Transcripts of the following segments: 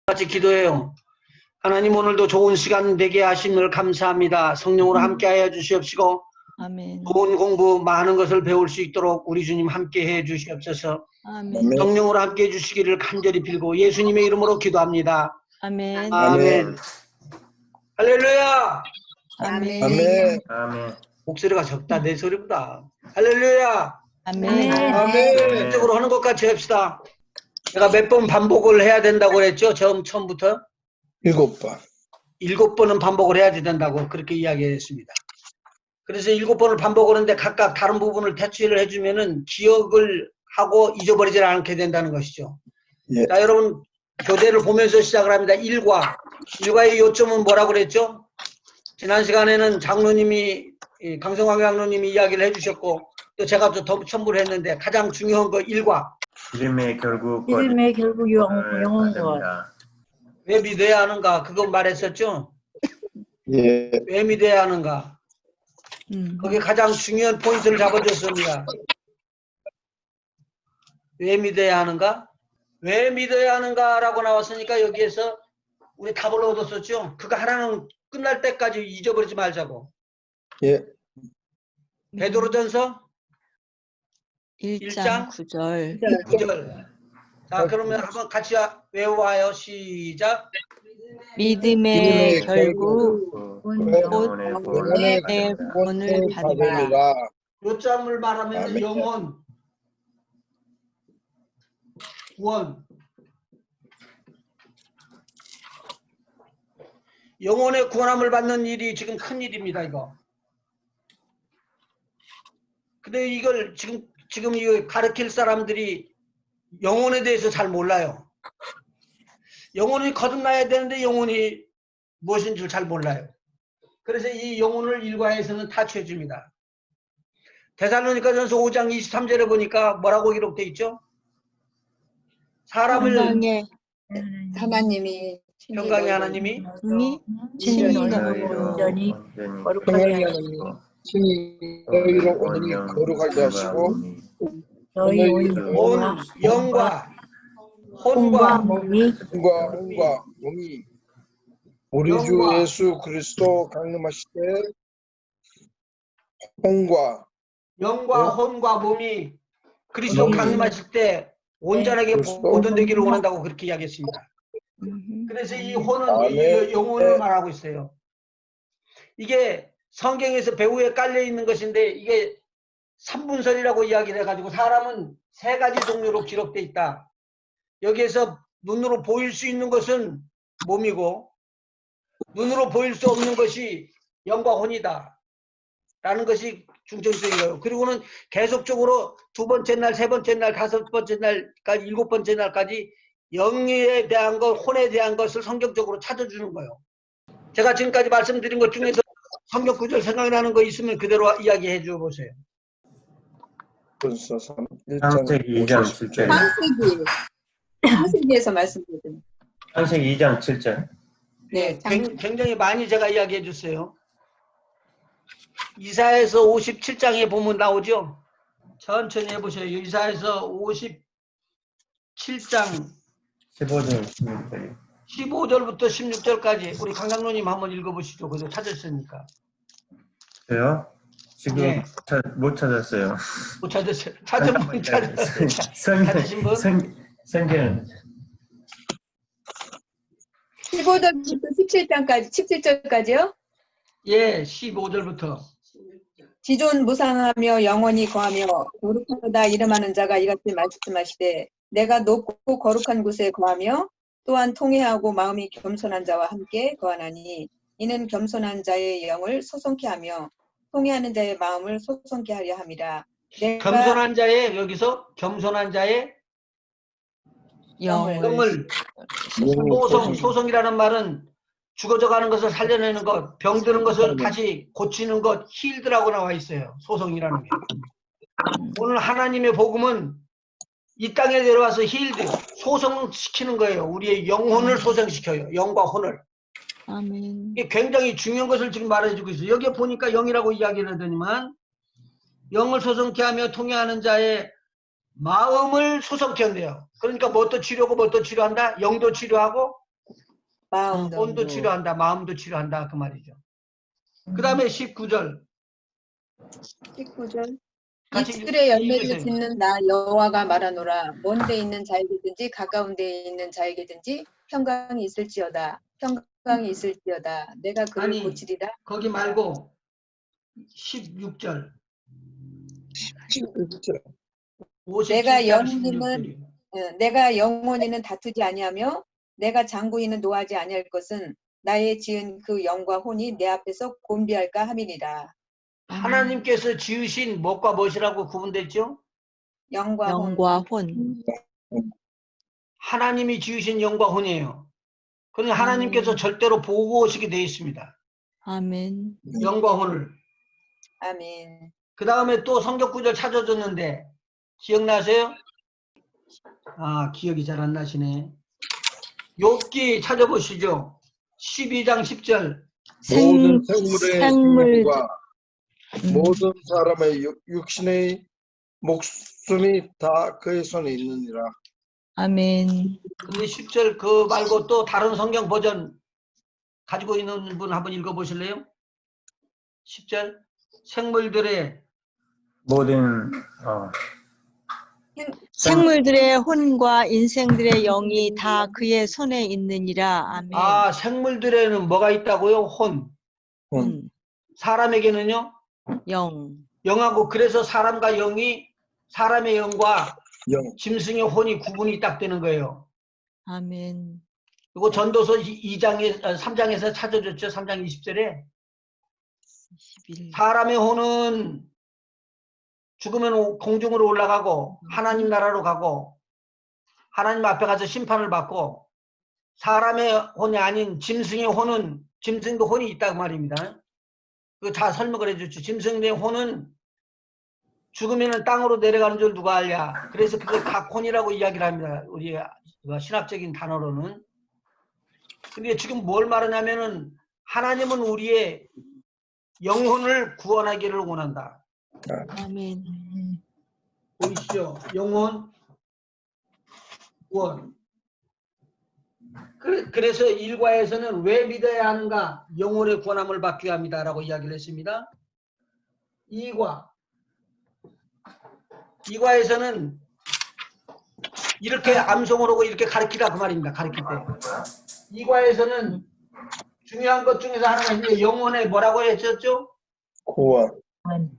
같이 기도해요. 하나님, 오늘도 좋은 시간 되게 하심을 감사합니다. 성령으로 함께하여 주시옵시고 아멘. 좋은 공부 많은 것을 배울 수 있도록 우리 주님 함께해 주시옵소서. 아멘. 성령으로 함께해 주시기를 간절히 빌고 예수님의 이름으로 기도합니다. 아멘. 아멘. 할렐루야. 아멘. 아멘. 아멘. 목소리가 적다, 내 소리보다. 할렐루야. 아멘. 아멘. 적으로 하는 것 같이 합시다. 제가 몇 번 반복을 해야 된다고 그랬죠? 처음부터 7번. 7번은 반복을 해야 된다고 그렇게 이야기했습니다. 그래서 7번을 반복을 하는데 각각 다른 부분을 터치를 해주면은 기억을 하고 잊어버리지 않게 된다는 것이죠. 예. 자, 여러분 교대를 보면서 시작을 합니다. 일과의 요점은 뭐라고 그랬죠? 지난 시간에는 장로님이 강성광 장로님이 이야기를 해주셨고 또 제가 또 첨부를 했는데 가장 중요한 거 일과. 이름의 결국 영혼 것. 왜 믿어야 하는가? 그거 말했었죠? 예. 왜 믿어야 하는가? 거기에 가장 중요한 포인트를 잡아줬습니다. 왜 믿어야 하는가? 왜 믿어야 하는가? 라고 나왔으니까 여기에서 우리 답을 얻었었죠? 그거 하나는 끝날 때까지 잊어버리지 말자고. 예. 베드로전서 1장 9절. 9절. 자, 그러면 한번 같이 외워와요. 시작. 믿음의 결국 영혼의 내 구원을 받으라. 요점을 말하면 아멘. 영혼, 구원. 영혼의 구원함을 받는 일이 지금 큰 일입니다, 이거. 근데 이걸 지금 이 가르칠 사람들이 영혼에 대해서 잘 몰라요. 영혼이 거듭나야 되는데 영혼이 무엇인 줄 잘 몰라요. 그래서 이 영혼을 일과에서는 타치해 줍니다. 데살로니가전서 5장 23절에 보니까 뭐라고 기록되어 있죠? 사람을 하나님이 평강의 하나님이 친히 온전히 평양이 하나님 친히 너희로 온전히 거룩하게 하시고 너희 온 영과 혼과 혼과 몸이 우리 주 영과. 예수 그리스도 강림하실 때 혼과 영과 혼과 몸이 그리스도 몸이. 강림하실 때 온전하게 그리스도. 보존되기를 원한다고 그렇게 이야기했습니다. 그래서 이 혼은 아멘. 영혼을 말하고 있어요. 이게 성경에서 배후에 깔려 있는 것인데 이게 삼분설이라고 이야기를 해가지고 사람은 세 가지 종류로 기록돼 있다. 여기에서 눈으로 보일 수 있는 것은 몸이고 눈으로 보일 수 없는 것이 영과 혼이다 라는 것이 중점적이에요. 그리고는 계속적으로 두 번째 날, 세 번째 날, 다섯 번째 날까지, 일곱 번째 날까지 영에 대한 것, 혼에 대한 것을 성경적으로 찾아주는 거예요. 제가 지금까지 말씀드린 것 중에서 성경 구절 생각나는 거 있으면 그대로 이야기해 줘 보세요. 벌써 창세기 2장 7절. 창세기에서 말씀드린. 창세기 2장 7절. 네, 굉장히 많이 제가 이야기해 줬어요. 이사야서 57장에 보면 나오죠. 천천히 해보세요. 이사야서 57장 15절 16절. 15절부터 16절까지 우리 강장로님 한번 읽어보시죠. 그래서 찾았으니까. 저요? 지금 예. 못 찾았어요. 못 찾았어요. 찾은 분 찾으신 분? 성경 15절부터 17장까지, 17절까지요? 예, 15절부터. 지존 무상하며 영원히 거하며 거룩하다 이름하는 자가 이같이 말씀하시되 내가 높고 거룩한 곳에 거하며 또한 통회하고 마음이 겸손한 자와 함께 거하나니 이는 겸손한 자의 영을 소송케 하며 통회하는 자의 마음을 소송케 하려 함이라. 내가 겸손한 자의 여기서 겸손한 자의 영을 소송이라는 말은 죽어져가는 것을 살려내는 것, 병드는 것을 다시 고치는 것, 힐드라고 나와 있어요. 소송이라는 게. 오늘 하나님의 복음은 이 땅에 내려와서 힐드, 소송시키는 거예요. 우리의 영혼을 소송시켜요. 영과 혼을. 아멘. 이게 굉장히 중요한 것을 지금 말해주고 있어요. 여기에 보니까 영이라고 이야기를 하더니만 영을 소송케 하며 통해하는 자의 마음을 소송케 한대요. 그러니까 뭣도 치료하고 뭣도 치료한다? 영도 치료하고 마음도. 혼도 치료한다, 마음도 치료한다 그 말이죠. 그 다음에 19절 19절. 같이 이틀의 열매를 읽으세요. 짓는 나 여호와가 말하노라. 먼 데 있는 자에게든지 가까운 데 있는 자에게든지 평강이 있을지어다. 평강이 있을지어다. 내가 그를 아니, 고치리라. 거기 말고 16절 17절. 57절 16절이요. 내가 영원히는 다투지 아니하며 내가 장구이는 노하지 아니할 것은 나의 지은 그 영과 혼이 내 앞에서 곤비할까 함이니라. 하나님께서 지으신 무엇과 무엇이라고 구분됐죠? 영과 혼. 영과 혼. 하나님이 지으신 영과 혼이에요. 그러니 하나님께서 절대로 보고 오시게 되어 있습니다. 아멘. 영과 혼을. 아멘. 그 다음에 또 성경 구절 찾아줬는데 기억나세요? 아, 기억이 잘 안 나시네. 욥기 찾아보시죠. 12장 10절. 모든 생물의 생물- 생명과 모든 사람의 육신의 목숨이 다 그의 손에 있느니라. 아멘. 근데 10절 그 말고 또 다른 성경 버전 가지고 있는 분 한번 읽어보실래요? 10절. 생물들의 모든 생물들의 혼과 인생들의 영이 다 그의 손에 있느니라. 아멘. 아, 생물들에는 뭐가 있다고요? 혼. 혼, 사람에게는요? 영. 영하고 그래서 사람과 영이 사람의 영과 영. 짐승의 혼이 구분이 딱 되는 거예요. 아멘. 이거 전도서 3장에서 찾아줬죠. 3장 20절에 11. 사람의 혼은 죽으면 공중으로 올라가고 하나님 나라로 가고 하나님 앞에 가서 심판을 받고 사람의 혼이 아닌 짐승의 혼은 짐승도 혼이 있다고 말입니다. 그거 다 설명을 해줬죠. 짐승의 혼은 죽으면 땅으로 내려가는 줄 누가 알냐. 그래서 그걸 각혼이라고 이야기를 합니다. 우리 신학적인 단어로는. 근데 지금 뭘 말하냐면은 하나님은 우리의 영혼을 구원하기를 원한다. 아멘. 보이시죠? 영혼 구원. 그래서 일과에서는 왜 믿어야 하는가? 영혼의 구원함을 받게 합니다라고 이야기를 했습니다. 2과에서는 이렇게 암송을 하고 이렇게 가르치라 그 말입니다. 가르칠 때. 2과에서는 중요한 것 중에서 하나가 있는데 영혼의 뭐라고 했었죠? 구원.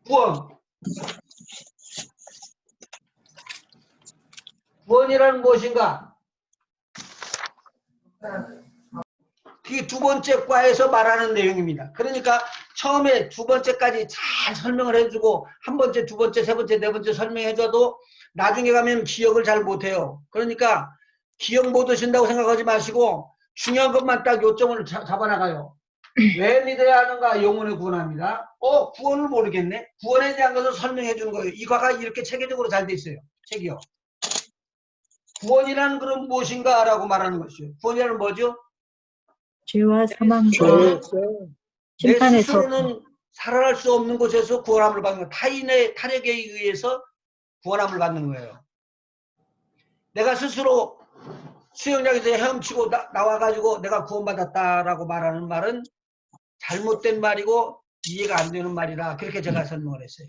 구원. 구원이라는 무엇인가? 그게 두 번째 과에서 말하는 내용입니다. 그러니까 처음에 두 번째까지 잘 설명을 해주고 한 번째, 두 번째, 세 번째, 네 번째 설명해줘도 나중에 가면 기억을 잘 못해요. 그러니까 기억 못 하신다고 생각하지 마시고 중요한 것만 딱 요점을 잡아나가요. 왜 믿어야 하는가? 영혼을 구원합니다. 구원을 모르겠네. 구원에 대한 것을 설명해 주는 거예요. 이 과가 이렇게 체계적으로 잘 돼 있어요. 책이요. 구원이라는 것은 무엇인가? 라고 말하는 것이요. 구원이라는 뭐죠? 죄와 사망과 죄에서 내 심판에서 스스로는 살아날 수 없는 곳에서 구원함을 받는 거예요. 타인의 타력에 의해서 구원함을 받는 거예요. 내가 스스로 수영장에서 헤엄치고 나와가지고 내가 구원받았다라고 말하는 말은 잘못된 말이고 이해가 안 되는 말이라 그렇게 제가 설명을 했어요.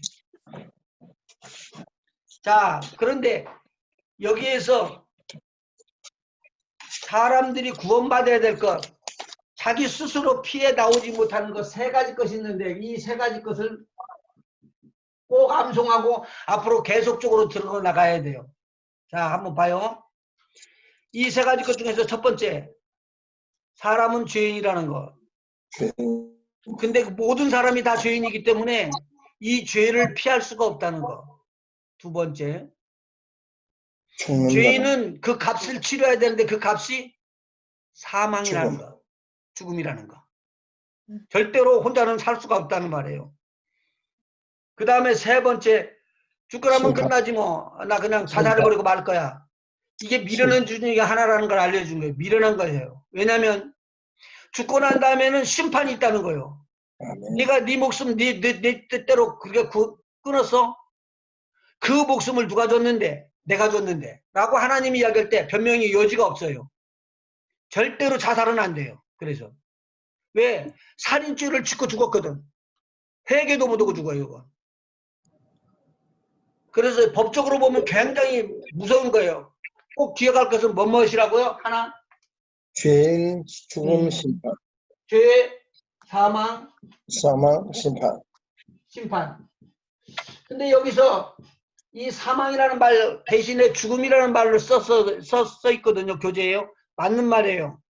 자, 그런데 여기에서 사람들이 구원받아야 될 것, 자기 스스로 피해 나오지 못하는 것 세 가지 것이 있는데 이 세 가지 것을 꼭 암송하고 앞으로 계속적으로 들어나가야 돼요. 자, 한번 봐요. 이 세 가지 것 중에서 첫 번째, 사람은 죄인이라는 것. 근데 모든 사람이 다 죄인이기 때문에 이 죄를 피할 수가 없다는 것. 두 번째, 죽는다. 죄인은 그 값을 치러야 되는데 그 값이 사망이라는 죽음. 것, 죽음이라는 것. 절대로 혼자는 살 수가 없다는 말이에요. 그 다음에 세 번째, 죽거라면 심판. 끝나지 뭐. 나 그냥 자살해버리고 말 거야. 이게 미련한 중에 하나라는 걸 알려준 거예요. 미련한 거예요. 왜냐하면 죽고 난 다음에는 심판이 있다는 거예요. 아멘. 네가 네 목숨 네 뜻대로 그렇게 끊었어? 그 목숨을 누가 줬는데? 내가 줬는데 라고 하나님이 이야기할 때 변명의 여지가 없어요. 절대로 자살은 안 돼요. 그래서 왜? 살인죄를 짓고 죽었거든. 회개도 못하고 죽어요. 이거. 그래서 법적으로 보면 굉장히 무서운 거예요. 꼭 기억할 것은 무엇이라고요? 하나, 죄인 죽음 심판, 죄, 사망, 사망 심판. 심판. 근데 여기서 이 사망이라는 말 대신에 죽음이라는 말로 써 있거든요. 교재예요. 맞는 말이에요.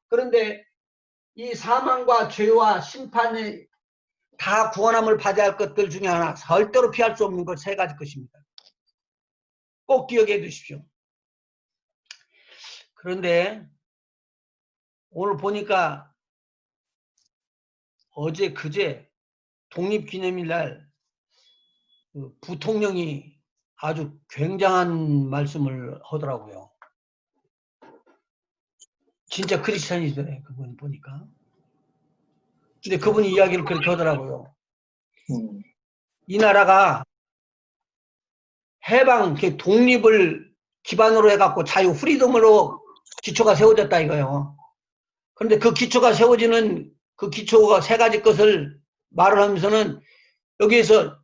그런데 이 사망과 죄와 심판이 다 구원함을 받아야 할 것들 중에 하나, 절대로 피할 수 없는 것 세 가지 것입니다. 꼭 기억해 두십시오. 그런데 오늘 보니까 어제 그제 독립기념일 날 부통령이 아주 굉장한 말씀을 하더라고요. 진짜 크리스찬이더래, 그분 보니까. 근데 그분이 이야기를 그렇게 하더라고요. 이 나라가 해방, 독립을 기반으로 해갖고 자유, 프리덤으로 기초가 세워졌다 이거예요. 그런데 그 기초가 세워지는 그 기초가 세 가지 것을 말을 하면서는 여기에서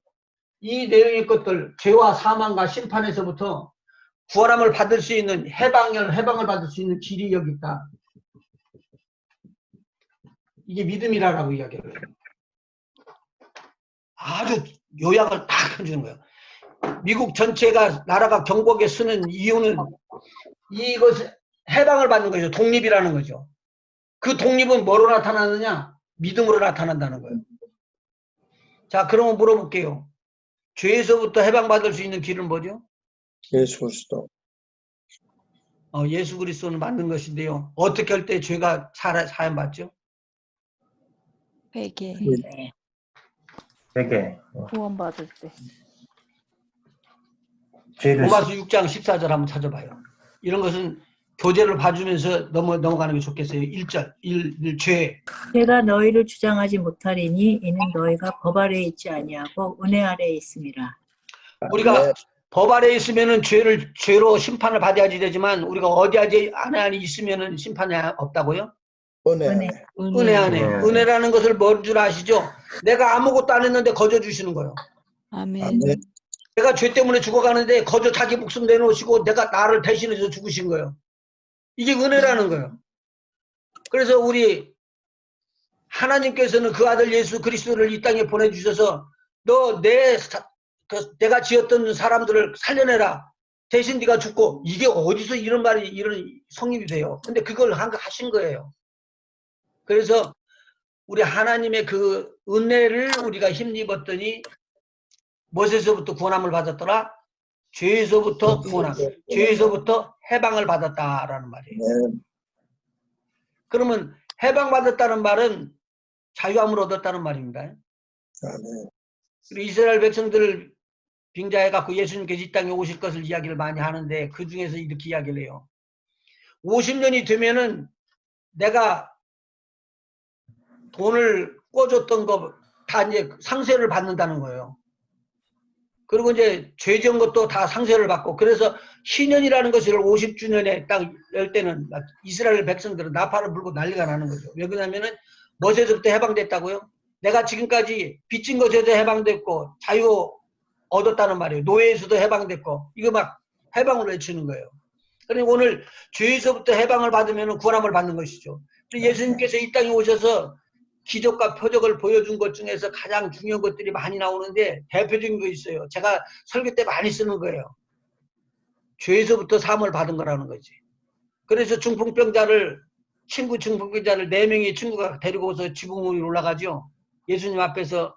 이 내용의 것들, 죄와 사망과 심판에서부터 구원함을 받을 수 있는 해방을 받을 수 있는 길이 여기 있다. 이게 믿음이라고 이야기를 해요. 아주 요약을 딱 해주는 거예요. 미국 전체가 나라가 경복에 서는 이유는 이것 해방을 받는 거죠. 독립이라는 거죠. 그 독립은 뭐로 나타나느냐? 믿음으로 나타난다는 거예요. 자, 그러면 물어볼게요. 죄에서부터 해방받을 수 있는 길은 뭐죠? 예수 그리스도. 예수 그리스도는 맞는 것인데요. 어떻게 할 때 죄가 사함받죠? 회개. 회개. 구원받을 때. 죄를 로마서 6장 14절 한번 찾아봐요. 이런 것은 교재를 봐주면서 넘어가는 게 좋겠어요. 1절, 1죄. 제가 너희를 주장하지 못하리니 이는 너희가 법 아래에 있지 아니하고 은혜 아래에 있음이라. 우리가 법 아래에 있으면은 죄로 심판을 받아야지 되지만 우리가 어디 안에 있으면은 심판이 없다고요? 은혜. 은혜. 은혜 안에. 네. 은혜라는 것을 뭔 줄 아시죠? 내가 아무것도 안 했는데 거저 주시는 거예요. 아멘. 아멘. 내가 죄 때문에 죽어가는데 거저 자기 목숨 내놓으시고 내가 나를 대신해서 죽으신 거예요. 이게 은혜라는 거예요. 그래서 우리 하나님께서는 그 아들 예수 그리스도를 이 땅에 보내주셔서 너 내가 지었던 사람들을 살려내라. 대신 네가 죽고 이게 어디서 이런 말이 이런 성립이 돼요. 근데 그걸 하신 거예요. 그래서 우리 하나님의 그 은혜를 우리가 힘입었더니 무엇에서부터 구원함을 받았더라? 죄에서부터 구원함, 죄에서부터 해방을 받았다라는 말이에요. 네. 그러면 해방받았다는 말은 자유함을 얻었다는 말입니다. 아멘. 그리고 이스라엘 백성들을 빙자해갖고 예수님께서 이 땅에 오실 것을 이야기를 많이 하는데 그 중에서 이렇게 이야기를 해요. 50년이 되면은 내가 돈을 꿔줬던 거 다 이제 상세를 받는다는 거예요. 그리고 이제 죄 지은 것도 다 상세를 받고 그래서 희년이라는 것을 50주년에 딱 열 때는 이스라엘 백성들은 나팔을 불고 난리가 나는 거죠. 왜 그러냐면은 뭐에서부터 해방됐다고요? 내가 지금까지 빚진 것에서 해방됐고 자유 얻었다는 말이에요. 노예에서도 해방됐고 이거 막 해방을 외치는 거예요. 그러니까 오늘 죄에서부터 해방을 받으면 구원함을 받는 것이죠. 예수님께서 이 땅에 오셔서 기적과 표적을 보여준 것 중에서 가장 중요한 것들이 많이 나오는데 대표적인 거 있어요. 제가 설교 때 많이 쓰는 거예요. 죄에서부터 사함을 받은 거라는 거지. 그래서 중풍병자를 4명의 친구가 데리고 오서 지붕 위로 올라가죠. 예수님 앞에서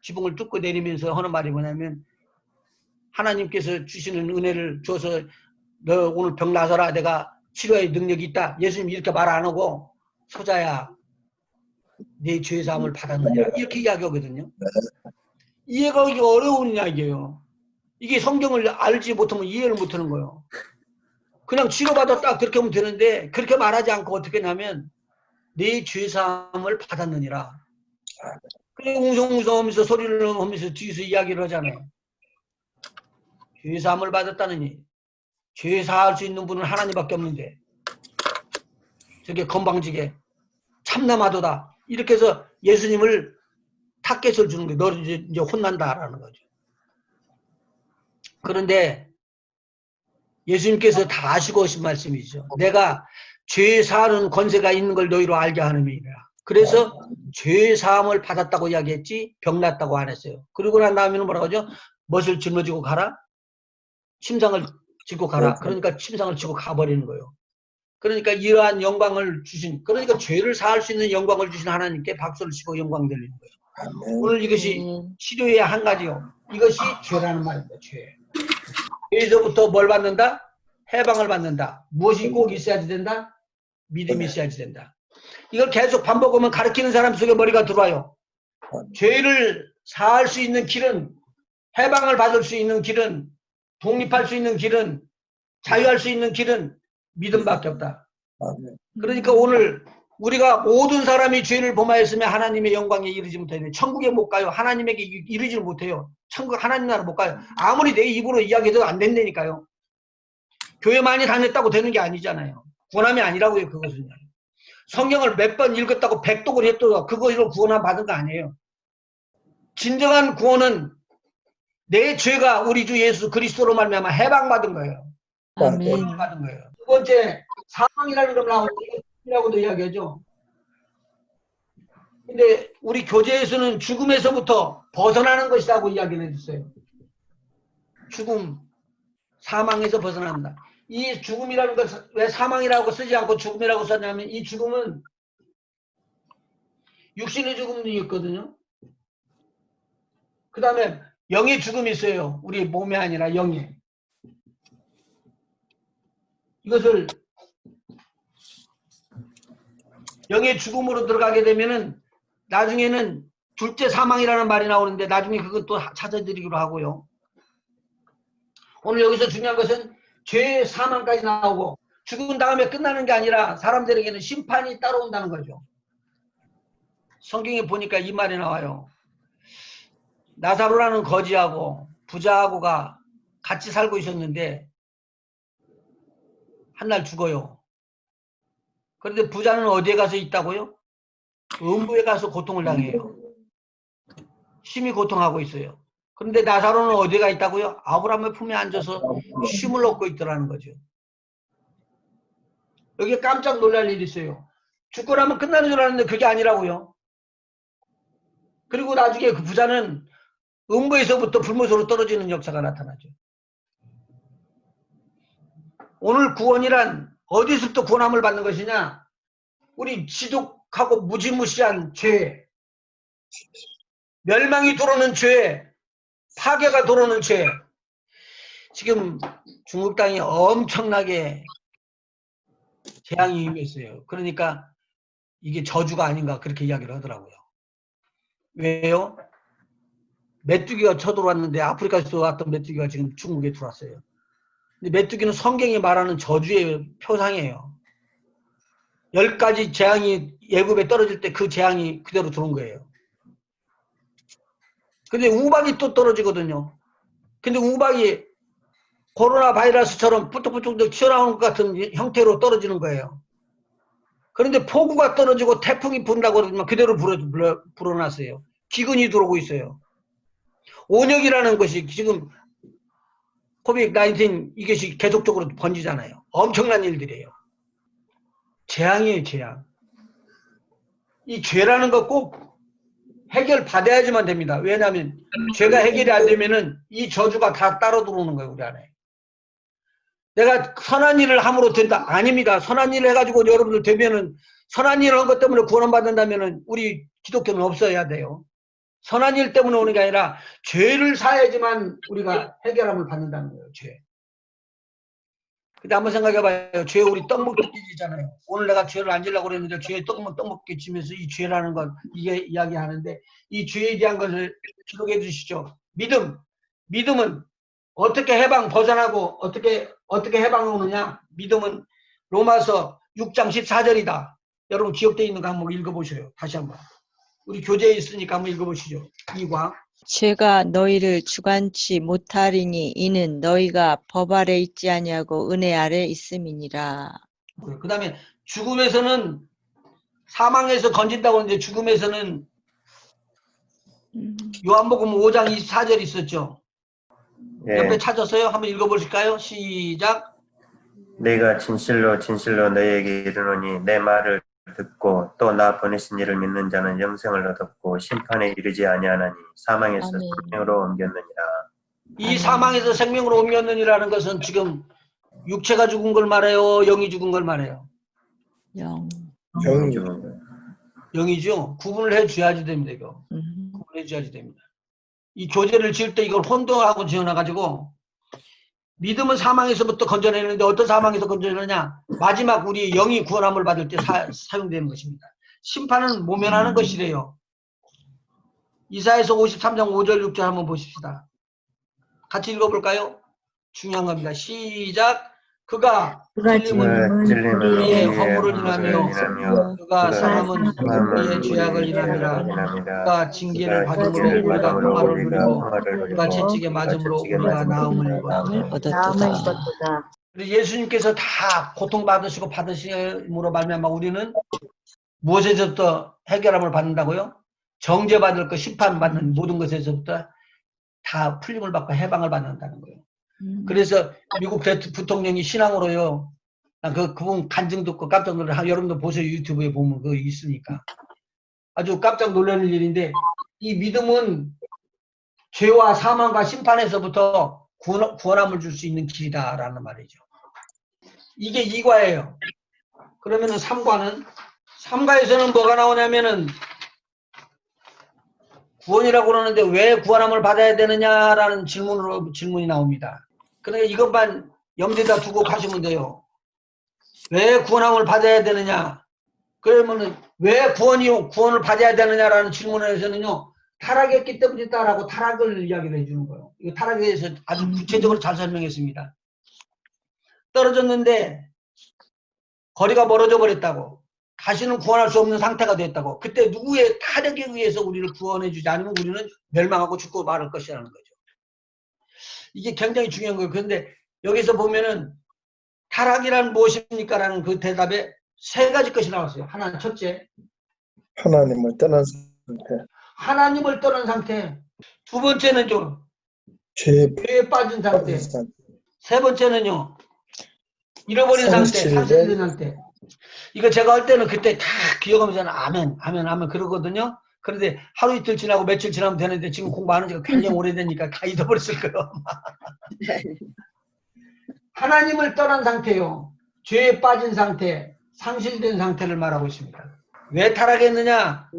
지붕을 뚫고 내리면서 하는 말이 뭐냐면 하나님께서 주시는 은혜를 줘서 너 오늘 병 나서라 내가 치료의 능력이 있다. 예수님 이렇게 말 안 하고 소자야 내 죄사함을 받았느냐 이렇게 이야기하거든요. 이해가 하기 어려운 이야기예요. 이게 성경을 알지 못하면 이해를 못하는 거예요. 그냥 치료받았다 그렇게 하면 되는데 그렇게 말하지 않고 어떻게 하냐면 내 죄사함을 받았느니라. 그래 웅성웅성하면서 소리를 하면서 뒤에서 이야기를 하잖아요. 죄사함을 받았다느니 죄사할 수 있는 분은 하나님밖에 없는데 저게 건방지게 참남하도다. 이렇게 해서 예수님을 타겟을 주는 거예요. 너 이제 혼난다라는 거죠. 그런데 예수님께서 다 아시고 오신 말씀이죠. 내가 죄 사하는 권세가 있는 걸 너희로 알게 하느니라. 그래서 죄 사함을 받았다고 이야기했지 병 났다고 안 했어요. 그러고 난 다음에는 뭐라고 하죠? 멋을 짊어지고 가라. 침상을 지고 가라. 그러니까 침상을 지고 가버리는 거예요. 그러니까 이러한 영광을 주신, 그러니까 죄를 사할 수 있는 영광을 주신 하나님께 박수를 치고 영광 돌리는 거예요. 아멘. 오늘 이것이 치료의 한 가지요. 이것이 죄라는 말입니다. 죄. 죄에서부터 뭘 받는다? 해방을 받는다. 무엇이 꼭 있어야지 된다? 믿음이 있어야지 된다. 이걸 계속 반복하면 가르치는 사람 속에 머리가 들어와요. 죄를 사할 수 있는 길은, 해방을 받을 수 있는 길은, 독립할 수 있는 길은, 자유할 수 있는 길은 믿음밖에 없다. 아멘. 그러니까 오늘 우리가 모든 사람이 죄를 범하였으면 하나님의 영광에 이르지 못해요. 천국에 못 가요. 하나님에게 이르지를 못해요. 천국 하나님 나라 못 가요. 아무리 내 입으로 이야기해도 안 된다니까요. 교회 많이 다녔다고 되는 게 아니잖아요. 구원함이 아니라고요. 그것은요. 성경을 몇 번 읽었다고 백독을 했도 그것으로 구원함 받은 거 아니에요. 진정한 구원은 내 죄가 우리 주 예수 그리스도로 말미암아 해방받은 거예요. 아멘. 받은 거예요. 두 번째, 사망이라는 걸 나오고도 이야기하죠. 근데 우리 교재에서는 죽음에서부터 벗어나는 것이라고 이야기를 해줬어요. 죽음, 사망에서 벗어난다. 이 죽음이라는 것을 왜 사망이라고 쓰지 않고 죽음이라고 썼냐면, 이 죽음은 육신의 죽음도 있거든요. 그 다음에 영의 죽음이 있어요. 우리 몸이 아니라 영의. 이것을 영의 죽음으로 들어가게 되면은 나중에는 둘째 사망이라는 말이 나오는데 나중에 그것도 찾아드리기로 하고요. 오늘 여기서 중요한 것은 죄의 사망까지 나오고 죽은 다음에 끝나는 게 아니라 사람들에게는 심판이 따라온다는 거죠. 성경에 보니까 이 말이 나와요. 나사로라는 거지하고 부자하고가 같이 살고 있었는데 한날 죽어요. 그런데 부자는 어디에 가서 있다고요? 음부에 가서 고통을 당해요. 심히 고통하고 있어요. 그런데 나사로는 어디에 가 있다고요? 아브라함의 품에 앉아서 쉼을 얻고 있더라는 거죠. 여기에 깜짝 놀랄 일이 있어요. 죽고 나면 끝나는 줄 알았는데 그게 아니라고요. 그리고 나중에 그 부자는 음부에서부터 불못으로 떨어지는 역사가 나타나죠. 오늘 구원이란 어디서부터 구원함을 받는 것이냐? 우리 지독하고 무지무시한 죄, 멸망이 들어오는 죄, 파괴가 들어오는 죄. 지금 중국 땅이 엄청나게 재앙이 임했어요. 그러니까 이게 저주가 아닌가 그렇게 이야기를 하더라고요. 왜요? 메뚜기가 쳐들어왔는데 아프리카에서 왔던 메뚜기가 지금 중국에 들어왔어요. 근데 메뚜기는 성경이 말하는 저주의 표상이에요. 10가지 재앙이 예굽에 떨어질 때 그 재앙이 그대로 들어온 거예요. 근데 우박이 또 떨어지거든요. 근데 우박이 코로나 바이러스처럼 뿌뚝뿌뚝 튀어나오는 것 같은 형태로 떨어지는 거예요. 그런데 폭우가 떨어지고 태풍이 분다고 그러면 그대로 불어났어요. 기근이 들어오고 있어요. 온역이라는 것이 지금 코비드-19 이것이 계속적으로 번지잖아요. 엄청난 일들이에요. 재앙이에요, 재앙. 이 죄라는 거 꼭 해결받아야지만 됩니다. 왜냐하면 죄가 해결이 안 되면은 이 저주가 다 따라 들어오는 거예요, 우리 안에. 내가 선한 일을 함으로 된다. 아닙니다. 선한 일을 해가지고 여러분들 되면은 선한 일을 한 것 때문에 구원받는다면은 우리 기독교는 없어야 돼요. 선한 일 때문에 오는 게 아니라 죄를 사야지만 우리가 해결함을 받는다는 거예요. 죄. 근데 한번 생각해봐요. 죄 우리 떡먹기 찌잖아요. 오늘 내가 죄를 안 지려고 그랬는데 죄에 떡먹기 찌면서 이 죄라는 건 이게 이야기하는데 이 죄에 대한 것을 기록해 주시죠. 믿음은 어떻게 해방 벗어나고 어떻게 해방오느냐? 믿음은 로마서 6장 14절이다. 여러분 기억되어 있는 거 한번 읽어보셔요. 다시 한번. 우리 교재에 있으니까 한번 읽어보시죠. 이광. 죄가 너희를 주관치 못하리니 이는 너희가 법 아래 있지 아니하고 은혜 아래 있음이니라. 그 다음에 죽음에서는 사망에서 건진다고 하는데 죽음에서는 요한복음 5장 24절 있었죠. 옆에 예, 찾았어요? 한번 읽어보실까요? 시작. 내가 진실로 진실로 너희에게 이르노니 내 말을 듣고 또 나 보내신 이를 믿는 자는 영생을 얻었고 심판에 이르지 아니하나니 사망에서 아멘. 생명으로 옮겼느니라. 이 아멘. 사망에서 생명으로 옮겼느니라는 것은 지금 육체가 죽은 걸 말해요? 영이 죽은 걸 말해요? 영. 영이 영이죠. 구분을 해줘야지 됩니다. 이거. 음. 구분해줘야지 됩니다. 이 교제를 지을 때 이걸 혼동하고 지어놔가지고 믿음은 사망에서부터 건져내는데 어떤 사망에서 건져내느냐? 마지막 우리 영이 구원함을 받을 때 사용되는 것입니다. 심판은 모면하는 것이래요. 이사야서 53장 5절 6절 한번 보십시다. 같이 읽어볼까요? 중요한 겁니다. 시작. 그가 그가 찔림을 찔림은 우리의 우리의 허물을 허물을 인하며 그가 상함은 우리의 죄악을 인함이라. 그가 징계를 받음으로 우리가 평화를 누리고 그가 채찍에 맞음으로 우리가 나음을 입었다. 나음을 입었도다. 예수님께서 다 고통받으시고 받으심으로 말미암아 우리는 무엇에서부터 해결함을 받는다고요? 정죄받을 것, 심판받는 모든 것에서부터 다 풀림을 받고 해방을 받는다는 거예요. 그래서 미국 부통령이 신앙으로요. 그분 간증 듣고 깜짝 놀라. 여러분도 보세요. 유튜브에 보면 그거 있으니까. 아주 깜짝 놀라는 일인데 이 믿음은 죄와 사망과 심판에서부터 구원함을 줄 수 있는 길이다라는 말이죠. 이게 2과예요. 그러면은 3과는? 3과에서는 뭐가 나오냐면은 구원이라고 그러는데 왜 구원함을 받아야 되느냐라는 질문이 나옵니다. 그러니까 이것만 염두에다 두고 가시면 돼요. 왜 구원함을 받아야 되느냐? 그러면은 왜 구원을 받아야 되느냐라는 질문에서는요. 타락했기 때문이다라고 타락을 이야기를 해주는 거예요. 이 타락에 대해서 아주 구체적으로 잘 설명했습니다. 떨어졌는데 거리가 멀어져 버렸다고. 다시는 구원할 수 없는 상태가 됐다고. 그때 누구의 타락에 의해서 우리를 구원해 주지 않으면 우리는 멸망하고 죽고 말할 것이라는 거죠. 이게 굉장히 중요한 거예요. 그런데 여기서 보면은 타락이란 무엇입니까? 라는 그 대답에 3가지 것이 나왔어요. 하나, 첫째. 하나님을 떠난 상태, 하나님을 떠난 상태. 2번째는요. 죄에 죄에 빠진 상태. 빠진 상태, 3번째는요. 잃어버린 상태, 상실된 상태. 이거 제가 할 때는 그때 다 기억하면서 아멘, 아멘, 아멘 그러거든요. 그런데 하루 이틀 지나고 며칠 지나면 되는데 지금 공부하는 지가 굉장히 오래되니까 다 잊어버렸을 거예요. 하나님을 떠난 상태요. 죄에 빠진 상태, 상실된 상태를 말하고 있습니다. 왜 타락했느냐?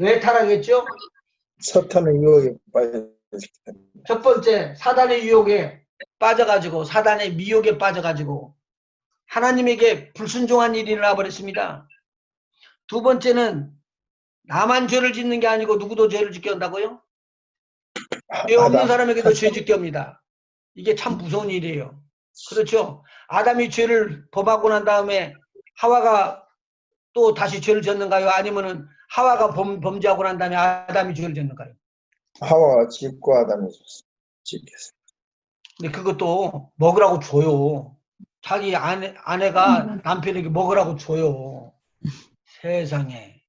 왜 타락했죠? 사탄의 유혹에 빠졌기 때문에. 첫 번째, 사단의 유혹에 빠져가지고, 사단의 미혹에 빠져가지고, 하나님에게 불순종한 일이 일어나버렸습니다. 2번째는, 나만 죄를 짓는 게 아니고 누구도 죄를 짓게 한다고요? 죄 없는 사람에게도 죄 짓게 합니다. 이게 참 무서운 일이에요. 그렇죠? 아담이 죄를 범하고 난 다음에 하와가 또 다시 죄를 졌는가요? 아니면은 하와가 범죄하고 난 다음에 아담이 죄를 졌는가요? 하와가 짓고 아담이 짓겠어요. 근데 그것도 먹으라고 줘요. 자기 아내가 남편에게 먹으라고 줘요. 세상에.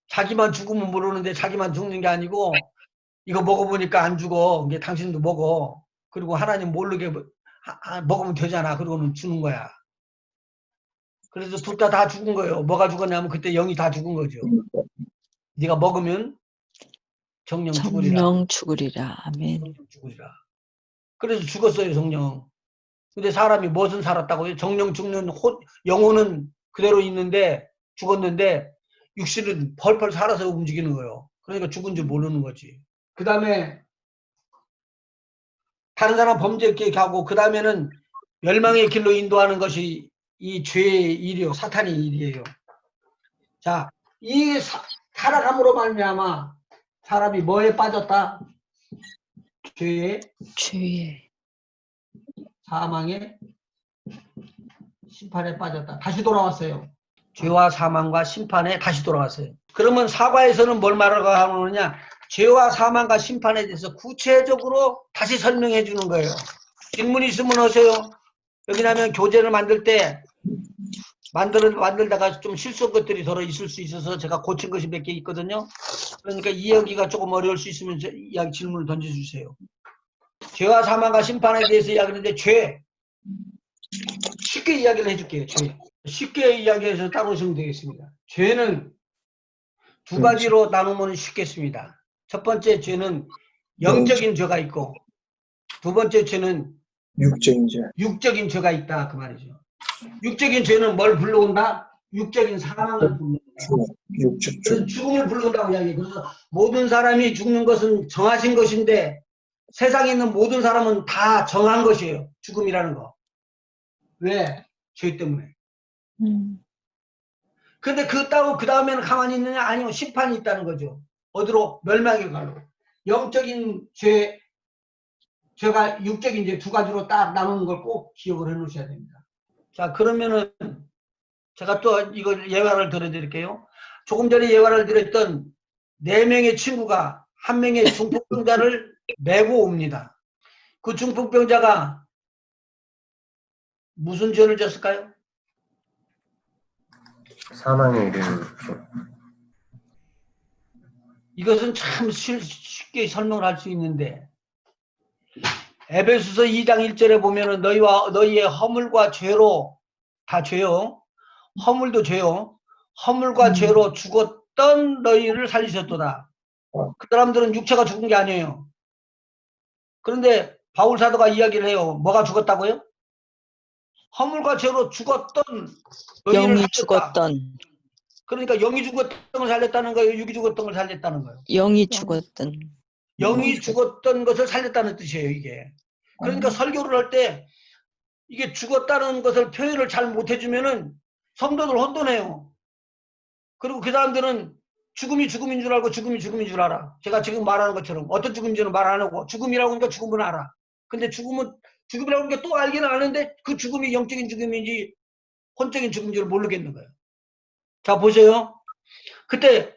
자기만 죽으면 모르는데 자기만 죽는 게 아니고 이거 먹어보니까 안 죽어. 이게 당신도 먹어. 그리고 하나님 모르게 먹으면 되잖아. 그러고는 주는 거야. 그래서 둘 다 죽은 거예요. 뭐가 죽었냐면 그때 영이 다 죽은 거죠. 네가 먹으면 정령 죽으리라. 정령 죽으리라. 아멘. 정령 죽으리라. 그래서 죽었어요, 정령. 근데 사람이 무엇은 살았다고요? 정령 죽는 영혼은 그대로 있는데 죽었는데 육신은 펄펄 살아서 움직이는 거예요. 그러니까 죽은 줄 모르는 거지. 그 다음에 다른 사람 범죄에 하고 그 다음에는 멸망의 길로 인도하는 것이 이 죄의 일이요. 사탄의 일이에요. 자, 이 타락함으로 말미암아 사람이 뭐에 빠졌다? 죄에, 사망에, 심판에 빠졌다. 다시 돌아왔어요. 죄와 사망과 심판에 다시 돌아왔어요. 그러면 사과에서는 뭘 말하고 하느냐? 죄와 사망과 심판에 대해서 구체적으로 다시 설명해 주는 거예요. 질문 있으면 하세요. 여기 나면 교재를 만들 때 만들다가 좀 실수한 것들이 더러 있을 수 있어서 제가 고친 것이 몇 개 있거든요. 그러니까 이해하기가 조금 어려울 수 있으면 이야기 질문을 던져주세요. 죄와 사망과 심판에 대해서 이야기하는데 쉽게 이야기를 해줄게요. 죄. 쉽게 이야기해서 따라오시면 되겠습니다. 죄는 두 가지로 나누면 쉽겠습니다. 첫 번째 죄는 영적인 죄가 있고 두 번째 죄는 육적인 죄. 육적인 죄가 있다 그 말이죠. 육적인 죄는 뭘 불러온다? 육적인 사망을 불러온다. 육적 그래서 죄. 죽음을 불러온다고 이야기해요. 그래서 모든 사람이 죽는 것은 정하신 것인데 세상에 있는 모든 사람은 다 정한 것이에요. 죽음이라는 거. 왜? 죄 때문에. 근데 그 다음에는 가만히 있느냐? 아니면 심판이 있다는 거죠. 어디로? 멸망의 갈로. 영적인 죄가 육적인 죄 두 가지로 딱 나누는 걸 꼭 기억을 해 놓으셔야 됩니다. 자, 그러면은 제가 또 이걸 예화를 들어드릴게요. 조금 전에 예화를 드렸던 4명의 친구가 한 명의 중풍병자를 메고 옵니다. 그 중풍병자가 무슨 죄를 졌을까요? 사망에 이르는 죄. 이것은 참 쉽게 설명을 할 수 있는데 에베소서 2장 1절에 보면은 너희의 허물과 죄로 다 죄요. 허물도 죄요. 허물과 죄로 죽었던 너희를 살리셨도다. 그 사람들은 육체가 죽은 게 아니에요. 그런데 바울 사도가 이야기를 해요. 뭐가 죽었다고요? 허물과 죄로 죽었던 너희를 영이 살렸다. 죽었던, 그러니까 영이 죽었던 걸 살렸다는 거예요. 육이 죽었던 걸 살렸다는 거예요. 영이 죽었던. 영이 죽었던 것을 살렸다는 뜻이에요, 이게. 그러니까 설교를 할 때 이게 죽었다는 것을 표현을 잘 못해주면은 성도들 혼돈해요. 그리고 그 사람들은 죽음이 죽음인 줄 알고 죽음이 죽음인 줄 알아. 제가 지금 말하는 것처럼 어떤 죽음인지는 말 안 하고 죽음이라고 하니까 죽음은 알아. 근데 죽음이라고 하니까 또 알기는 아는데 그 죽음이 영적인 죽음인지 혼적인 죽음인지를 모르겠는 거예요. 자, 보세요. 그때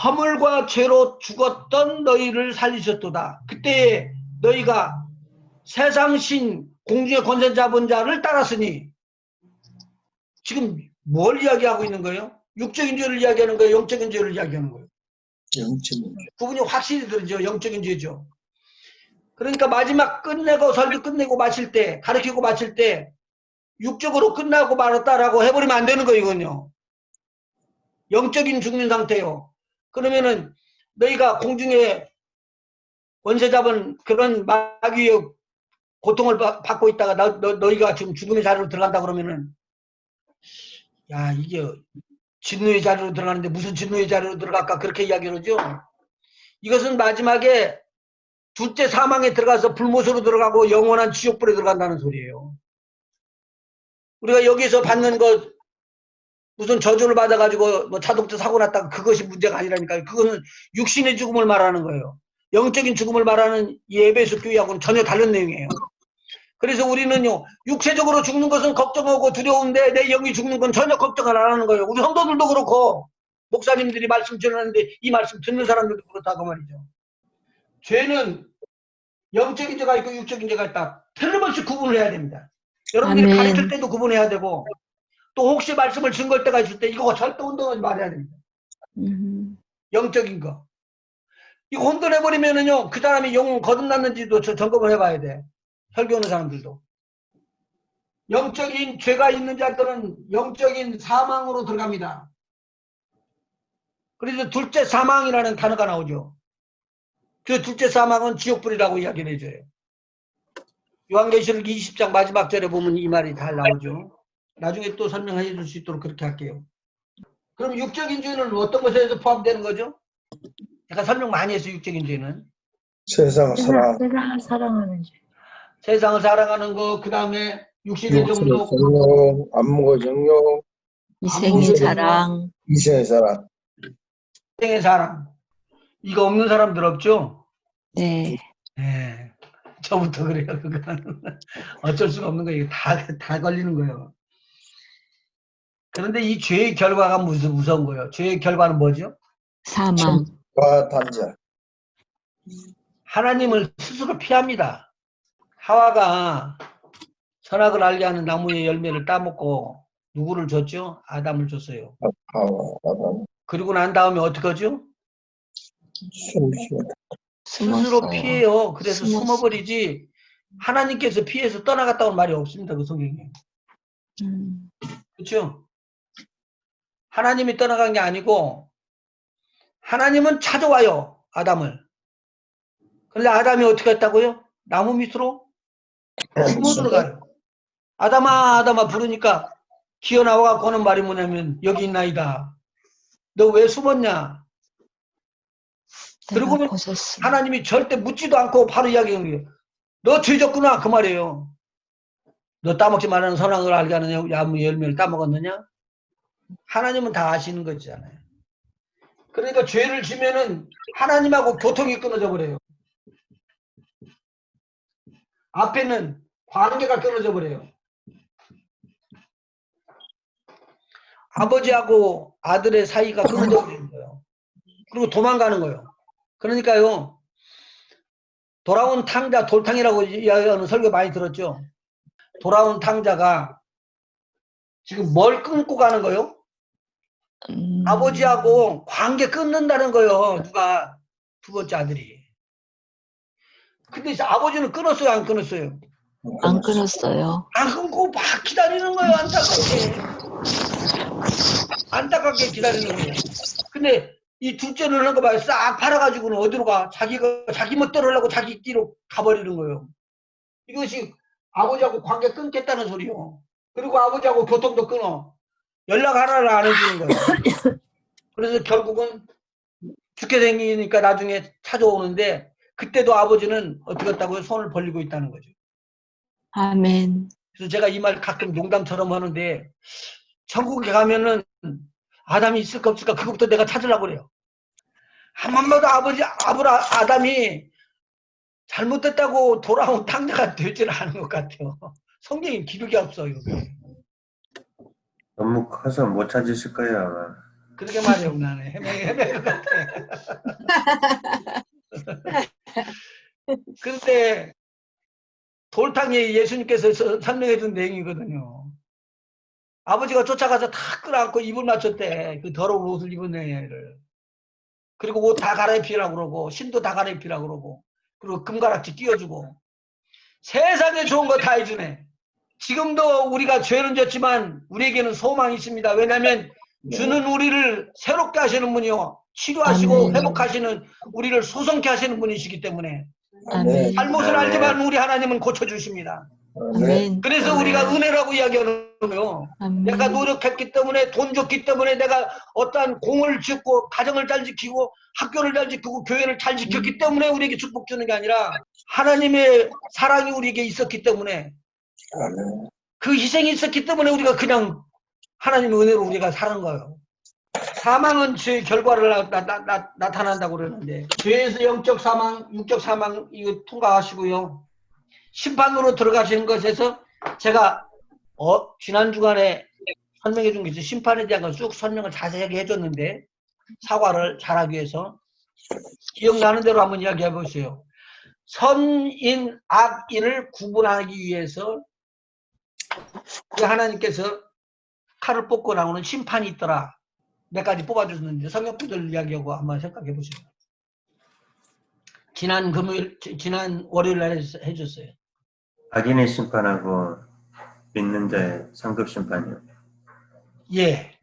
허물과 죄로 죽었던 너희를 살리셨도다. 그때 너희가 세상신 공중의 권세 잡은 자를 따랐으니 지금 뭘 이야기하고 있는 거예요? 육적인 죄를 이야기하는 거예요? 영적인 죄를 이야기하는 거예요? 영적인 죄. 구분이 확실히 들죠. 영적인 죄죠. 그러니까 마지막 설교 끝내고 마칠 때, 가르치고 마칠 때 육적으로 끝나고 말았다라고 해버리면 안 되는 거예요. 이건요. 영적인 죽는 상태예요. 그러면은 너희가 공중에 원세 잡은 그런 마귀의 고통을 받고 있다가 너희가 지금 죽음의 자리로 들어간다 그러면은 야, 이게 진노의 자리로 들어가는데 무슨 진노의 자리로 들어갈까 그렇게 이야기를 하죠. 이것은 마지막에 둘째 사망에 들어가서 불못으로 들어가고 영원한 지옥불에 들어간다는 소리예요. 우리가 여기서 받는 것 무슨 저주를 받아가지고 뭐 자동차 사고 났다가 그것이 문제가 아니라니까요. 그거는 육신의 죽음을 말하는 거예요. 영적인 죽음을 말하는 이 에베소 교회하고는 전혀 다른 내용이에요. 그래서 우리는요, 육체적으로 죽는 것은 걱정하고 두려운데 내 영이 죽는 건 전혀 걱정을 안 하는 거예요. 우리 성도들도 그렇고 목사님들이 말씀 전하는데 이 말씀 듣는 사람들도 그렇다고 말이죠. 죄는 영적인 죄가 있고 육적인 죄가 있다. 틀림없이 구분을 해야 됩니다. 여러분들이 아멘. 가르칠 때도 구분해야 되고 또 혹시 말씀을 증거할 때가 있을 때 이거 절대 혼동하지 말아야 됩니다. 영적인 거. 이거 혼돈해버리면은요, 그 사람이 영 거듭났는지도 점검을 해봐야 돼. 설교하는 사람들도. 영적인 죄가 있는 자들은 영적인 사망으로 들어갑니다. 그래서 둘째 사망이라는 단어가 나오죠. 그 둘째 사망은 지옥불이라고 이야기를 해줘요. 요한계시록 20장 마지막 절에 보면 이 말이 잘 나오죠. 나중에 또 설명해 줄 수 있도록 그렇게 할게요. 그럼 육적인 죄는 어떤 것에서 포함되는 거죠? 제가 설명 많이 했어요. 육적인 죄는. 세상을 사랑. 세상을 사랑하는 죄. 세상을 사랑하는 거, 그 다음에 육신의 육신의 정욕, 정욕, 안목의 정욕, 이생의 사랑. 이생의 사랑. 인생의 사랑. 이거 없는 사람들 없죠? 네. 네. 저부터 그래요. 그거는 어쩔 수가 없는 거예요. 다 걸리는 거예요. 그런데 이 죄의 결과가 무서운 거예요. 죄의 결과는 뭐죠? 사망. 과 단절. 하나님을 스스로 피합니다. 하와가 선악을 알게 하는 나무의 열매를 따먹고 누구를 줬죠? 아담을 줬어요. 하와, 아담, 그리고 난 다음에 어떻게 하죠? 숨쉬어. 스스로 숨었어요. 피해요. 그래서 숨었어요. 숨어버리지 하나님께서 피해서 떠나갔다는 말이 없습니다. 그 성경에. 그렇죠? 하나님이 떠나간 게 아니고 하나님은 찾아와요. 아담을. 그런데 아담이 어떻게 했다고요? 나무 밑으로 숨어 들어가요. 아담아 아담아 부르니까 기어 나와갖고 하는 말이 뭐냐면 여기 있나이다. 너 왜 숨었냐? 그리고 내가 벗었어. 하나님이 절대 묻지도 않고 바로 이야기하는 거예요. 너 죄졌구나 그 말이에요. 너 따먹지 말라는 선악을 알게 하는 야무 열매를 따먹었느냐? 하나님은 다 아시는 거잖아요. 그러니까 죄를 지면은 하나님하고 교통이 끊어져 버려요. 앞에는 관계가 끊어져 버려요. 아버지하고 아들의 사이가 끊어져 버리는 거예요. 그리고 도망가는 거예요. 그러니까요. 돌아온 탕자, 돌탕이라고 이야기하는 설교 많이 들었죠. 돌아온 탕자가 지금 뭘 끊고 가는 거예요? 아버지하고 관계 끊는다는 거예요. 누가? 두 번째 아들이. 근데 이제 아버지는 끊었어요? 안 끊었어요? 안 끊었어요. 안 끊고 막 기다리는 거예요. 안타깝게 기다리는 거예요. 근데 이 둘째는 하는 거 봐요. 싹 팔아가지고는 어디로 가? 자기 멋대로 하려고 자기 뒤로 가버리는 거예요. 이것이 아버지하고 관계 끊겠다는 소리요. 그리고 아버지하고 교통도 끊어. 연락 하나를 안 해주는 거예요. 그래서 결국은 죽게 생기니까 나중에 찾아오는데 그때도 아버지는 어떻게 했다고요? 손을 벌리고 있다는 거죠. 아멘. 그래서 제가 이 말 가끔 농담처럼 하는데 천국에 가면은 아담이 있을까 없을까 그것부터 내가 찾으려고 그래요. 한 번만도 아담이 잘못됐다고 돌아온 탕자가 되지는 않은 것 같아요. 성경에 기록이 없어요. 너무 커서 못 찾으실 거예요, 아마. 그렇게 말해요. 나는 헤매는 것 같아. 그런데 돌탕이 예수님께서 설명해 준 내용이거든요. 아버지가 쫓아가서 다 끌어안고 입을 맞췄대. 그 더러운 옷을 입은 애를. 그리고 옷 다 갈아입히라고 그러고 신도 다 갈아입히라고 그러고 그리고 금가락지 끼워주고 세상에 좋은 거 다 해주네. 지금도 우리가 죄는 졌지만 우리에게는 소망이 있습니다. 왜냐하면 주는 우리를 새롭게 하시는 분이요. 치료하시고 아멘. 회복하시는 우리를 소성케 하시는 분이시기 때문에 아멘. 잘못을 아멘. 알지만 우리 하나님은 고쳐주십니다. 아멘. 그래서 아멘. 우리가 은혜라고 이야기하는 거예요. 아멘. 내가 노력했기 때문에 돈 줬기 때문에 내가 어떠한 공을 짓고 가정을 잘 지키고 학교를 잘 지키고 교회를 잘 지켰기 때문에 우리에게 축복 주는 게 아니라 하나님의 사랑이 우리에게 있었기 때문에 아멘. 그 희생이 있었기 때문에 우리가 그냥 하나님의 은혜로 우리가 사는 거예요. 사망은 죄의 결과를 나타난다고 그러는데 죄에서 영적 사망, 육적 사망 이거 통과하시고요. 심판으로 들어가시는 것에서 제가 지난 주간에 설명해 준 게 있어요. 심판에 대한 걸 쭉 설명을 자세하게 해줬는데 사과를 잘하기 위해서 기억나는 대로 한번 이야기해 보세요. 선인, 악인을 구분하기 위해서 하나님께서 칼을 뽑고 나오는 심판이 있더라. 몇 가지 뽑아주셨는데 성경 구절 이야기하고 한번 생각해 보세요. 지난 월요일 날 해줬어요. 악인의 심판하고 믿는 자의 상급 심판이요. 예.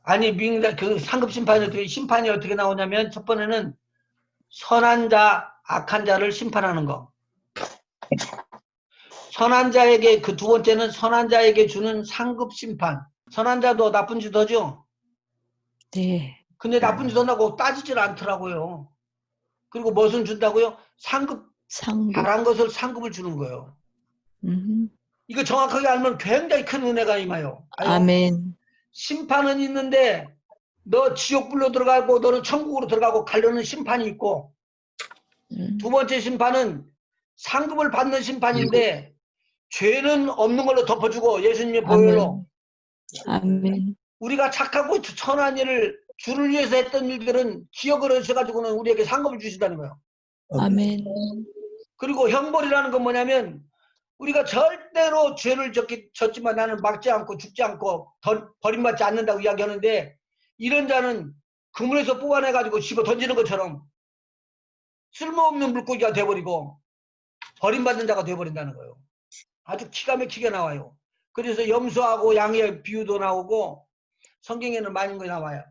아니, 그 상급 심판이 어떻게 나오냐면, 첫 번째는 선한 자, 악한 자를 심판하는 거. 선한 자에게, 그 두 번째는 선한 자에게 주는 상급 심판. 선한 자도 나쁜 짓 하죠? 네. 근데 나쁜 짓 한다고 따지질 않더라고요. 그리고 무엇을 준다고요? 상급, 상급. 잘한 것을 상급을 주는 거예요. 음. 이거 정확하게 알면 굉장히 큰 은혜가 임해요. 아멘. 심판은 있는데 너 지옥불로 들어가고 너는 천국으로 들어가고 가려는 심판이 있고 두 번째 심판은 상급을 받는 심판인데 죄는 없는 걸로 덮어주고 예수님의 보혈로 아멘. 우리가 착하고 선한 일을 주를 위해서 했던 일들은 기억을 하셔가지고는 우리에게 상급을 주신다는 거예요. 아멘. 그리고 형벌이라는 건 뭐냐면 우리가 절대로 죄를 졌지만 나는 막지 않고 죽지 않고 버림받지 않는다고 이야기하는데 이런 자는 그물에서 뽑아내가지고 집어 던지는 것처럼 쓸모없는 물고기가 돼버리고 버림받는 자가 돼버린다는 거예요. 아주 기가 막히게 나와요. 그래서 염소하고 양의 비유도 나오고 성경에는 많은 거 나와요.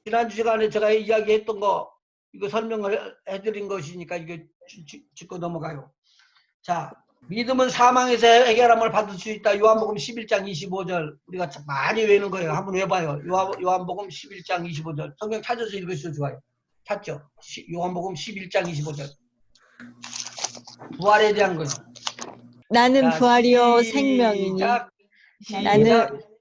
지난주 시간에 제가 이야기했던 거 이거 설명을 해드린 것이니까 이거 짚고 넘어가요. 자, 믿음은 사망에서 해결함을 받을 수 있다. 요한복음 11장 25절 우리가 많이 외우는 거예요. 한번 외봐요. 요한복음 11장 25절 성경 찾아서 읽으셔도 좋아요. 찾죠? 요한복음 11장 25절 부활에 대한 거예요. 나는 자, 부활이요 시작. 생명이니 시작.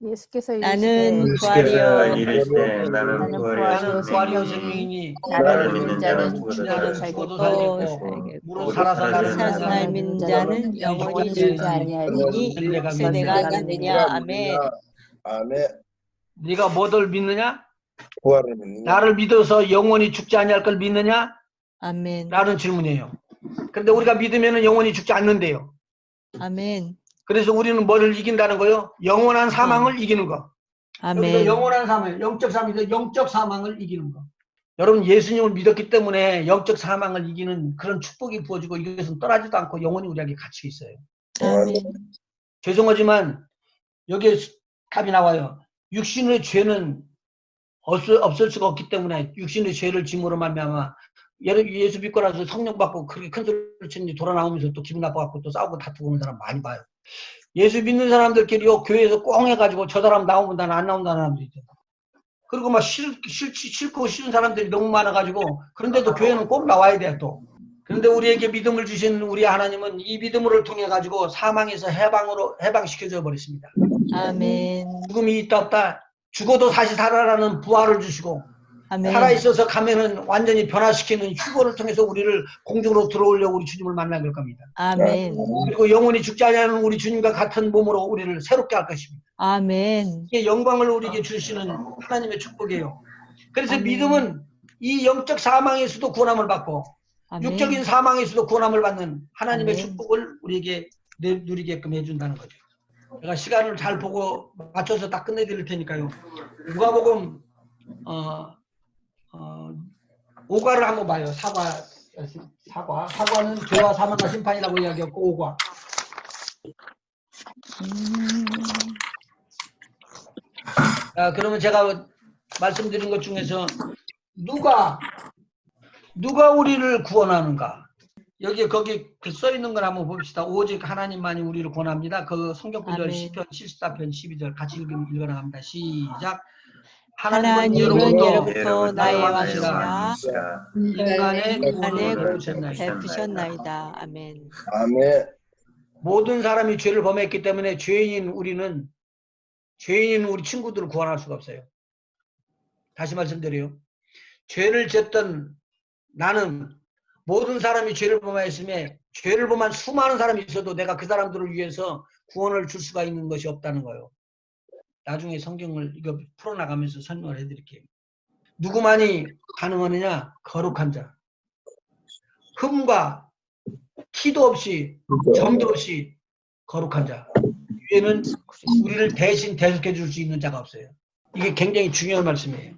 예수께서 나는 이르시되 부활이요 이르시되 나는 나는 부활이요 나는 부활이요 생명이니 생명이니 나를 믿는 믿는 자는 자는 죽어도 죽어도 죽어도 살겠고 살겠고 무릇 무릇 살아서 살아서 살아서 삶인 자는 영원히 죽지 살지 아니하리니 이것을 내가 이것을 내가 믿느냐. 믿느냐. 아멘. 아멘. 네가 뭐를 믿느냐? 부활을 믿느냐? 나를 믿어서 영원히 죽지 아니할 걸 믿느냐? 아멘. 라는 질문이에요. 그런데 우리가 믿으면 영원히 죽지 않는데요. 아멘. 그래서 우리는 뭐를 이긴다는 거요? 영원한 사망을 이기는 거. 여기서 아멘. 영원한 사망, 영적 사망에서 영적 사망을 이기는 거. 여러분 예수님을 믿었기 때문에 영적 사망을 이기는 그런 축복이 부어지고 이것은 떠나지도 않고 영원히 우리에게 갇혀 있어요. 아멘. 죄송하지만 여기에 답이 나와요. 육신의 죄는 없을 수가 없기 때문에 육신의 죄를 짐으로 말미암아 예수 믿고 나서 성령 받고 그렇게 큰 소리 치는지 돌아 나오면서 또 기분 나빠갖고 또 싸우고 다투고 오는 사람 많이 봐요. 예수 믿는 사람들끼리요 교회에서 꽁 해가지고 저 사람 나오면 나는 안 나온다는 사람들이 있죠. 그리고 막 싫고 싫은 사람들이 너무 많아가지고 그런데도 교회는 꼭 나와야 돼요 또. 그런데 우리에게 믿음을 주신 우리 하나님은 이 믿음을 통해 가지고 사망에서 해방시켜줘 버렸습니다. 아멘. 죽음이 있다 없다 죽어도 다시 살아라는 부활을 주시고 아멘. 살아있어서 가면은 완전히 변화시키는 휴거를 통해서 우리를 공중으로 들어오려고 우리 주님을 만날 걸 겁니다. 아멘. 그리고 영원히 죽지 않는 우리 주님과 같은 몸으로 우리를 새롭게 할 것입니다. 아멘. 이게 영광을 우리에게 주시는 하나님의 축복이에요. 그래서 아멘. 믿음은 이 영적 사망에서도 구원함을 받고 아멘. 육적인 사망에서도 구원함을 받는 하나님의 아멘. 축복을 우리에게 누리게끔 해준다는 거죠. 제가 시간을 잘 보고 맞춰서 딱 끝내드릴 테니까요. 누가복음 5과를 한번 봐요. 사과는 죄와 사망과 심판이라고 이야기했고 5과. 자, 그러면 제가 말씀드린 것 중에서 누가 우리를 구원하는가? 거기 써 있는 걸 한번 봅시다. 오직 하나님만이 우리를 구원합니다. 그 성경 구절 아멘. 시편 74편 12절 같이 읽어나갑니다. 시작. 하나님은 예로부터 나의 왕이시라 왕이시라 인간의 인간의 구원을 구원을 베푸셨나이다. 베푸셨나이다. 아멘. 아멘. 모든 사람이 죄를 범했기 때문에 죄인인 우리 친구들을 구원할 수가 없어요. 다시 말씀드려요. 죄를 졌던 나는 모든 사람이 죄를 범하였으며 죄를 범한 수많은 사람이 있어도 내가 그 사람들을 위해서 구원을 줄 수가 있는 것이 없다는 거예요. 나중에 성경을 이거 풀어나가면서 설명을 해드릴게요. 누구만이 가능하느냐? 거룩한 자. 흠과 티도 없이 점도 없이 거룩한 자. 위에는 우리를 대신 대속해 줄 수 있는 자가 없어요. 이게 굉장히 중요한 말씀이에요.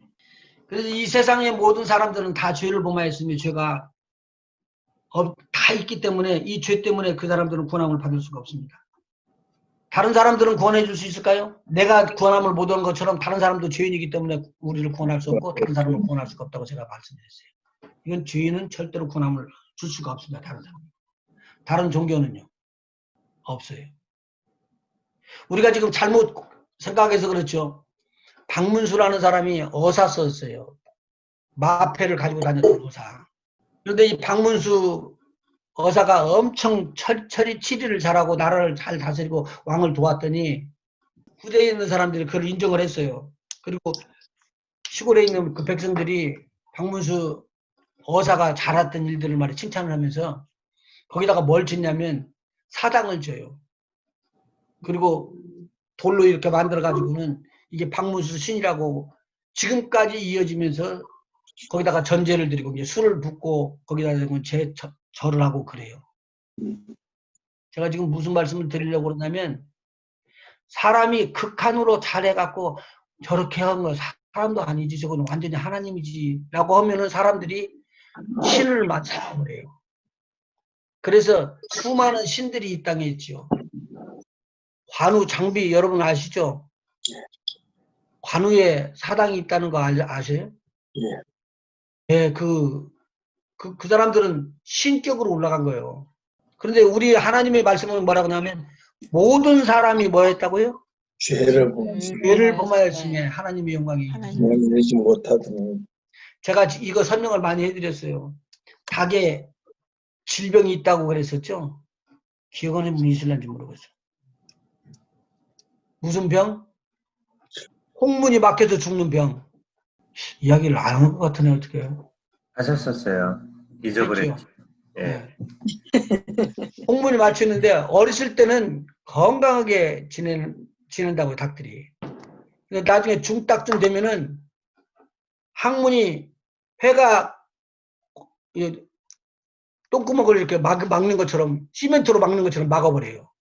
그래서 이 세상의 모든 사람들은 다 죄를 범하였으며 죄가 다 있기 때문에 이 죄 때문에 그 사람들은 구원함을 받을 수가 없습니다. 다른 사람들은 구원해 줄 수 있을까요? 내가 구원함을 못 얻은 것처럼 다른 사람도 죄인이기 때문에 우리를 구원할 수 없고 다른 사람을 구원할 수가 없다고 제가 말씀드렸어요. 이건 죄인은 절대로 구원함을 줄 수가 없습니다. 다른 사람. 다른 종교는요. 없어요. 우리가 지금 잘못 생각해서 그렇죠. 박문수라는 사람이 어사 썼어요. 마패를 가지고 다녔던 어사. 그런데 이 박문수 어사가 엄청 치리를 잘하고 나라를 잘 다스리고 왕을 도왔더니 후대에 있는 사람들이 그걸 인정을 했어요. 그리고 시골에 있는 그 백성들이 박문수 어사가 잘했던 일들을 말이 칭찬을 하면서 거기다가 뭘 짓냐면 사당을 줘요. 그리고 돌로 이렇게 만들어 가지고는 이게 박문수 신이라고 지금까지 이어지면서 거기다가 전제를 드리고 이제 술을 붓고 거기다 대고 절을 하고 그래요. 제가 지금 무슨 말씀을 드리려고 그러냐면 사람이 극한으로 잘해갖고 저렇게 한 거 사람도 아니지 저거는 완전히 하나님이지 라고 하면은 사람들이 신을 만사을 해요. 그래서 수많은 신들이 이 땅에 있죠. 관우 장비 여러분 아시죠? 관우에 사당이 있다는 거 아세요? 예, 그 사람들은 신격으로 올라간 거예요. 그런데 우리 하나님의 말씀은 뭐라고 하냐면 모든 사람이 뭐 했다고요? 죄를 범하지 죄를 범하였으니 하나님의 영광이. 내지 못하더니 제가 이거 설명을 많이 해드렸어요. 닭에 질병이 있다고 그랬었죠? 기억하는 분이 있을는지 모르겠어요. 무슨 병? 홍문이 막혀서 죽는 병. 이야기를 안 한 것 같으네 어떻게 해요? 하셨었어요. 잊어버렸지. 그렇죠? 예. 네. 홍문이 막혔는데 어렸을 때는 건강하게 지낸다고요 닭들이. 근데 나중에 중딱쯤 되면은 항문이 회가 똥구멍을 이렇게 막는 것처럼 시멘트로 막는 것처럼 막아버려요.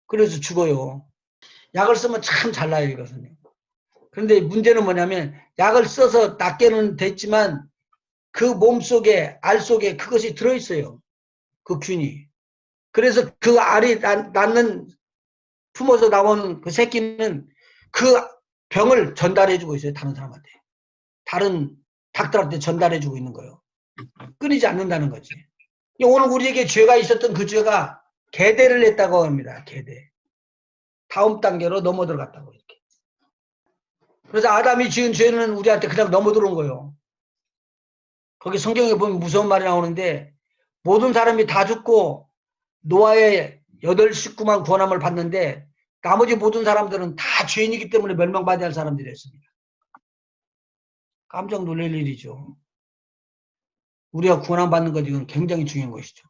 그래서 죽어요. 약을 쓰면 참 잘 나요 이것은. 그런데 문제는 뭐냐면 약을 써서 낫게는 됐지만 그 몸속에 알 속에 그것이 들어있어요. 그 균이. 그래서 그 알이 낳는 품어서 나오는 그 새끼는 그 병을 전달해주고 있어요. 다른 사람한테. 다른 닭들한테 전달해주고 있는 거예요. 끊이지 않는다는 거지. 오늘 우리에게 죄가 있었던 그 죄가 계대를 했다고 합니다. 계대. 다음 단계로 넘어 들어갔다고 이렇게. 그래서 아담이 지은 죄는 우리한테 그냥 넘어 들어온 거예요. 거기 성경에 보면 무서운 말이 나오는데 모든 사람이 다 죽고 노아의 8 식구만 구원함을 받는데 나머지 모든 사람들은 다 죄인이기 때문에 멸망받아야 할 사람들이었습니다. 깜짝 놀랄 일이죠. 우리가 구원함 받는 것 이건 굉장히 중요한 것이죠.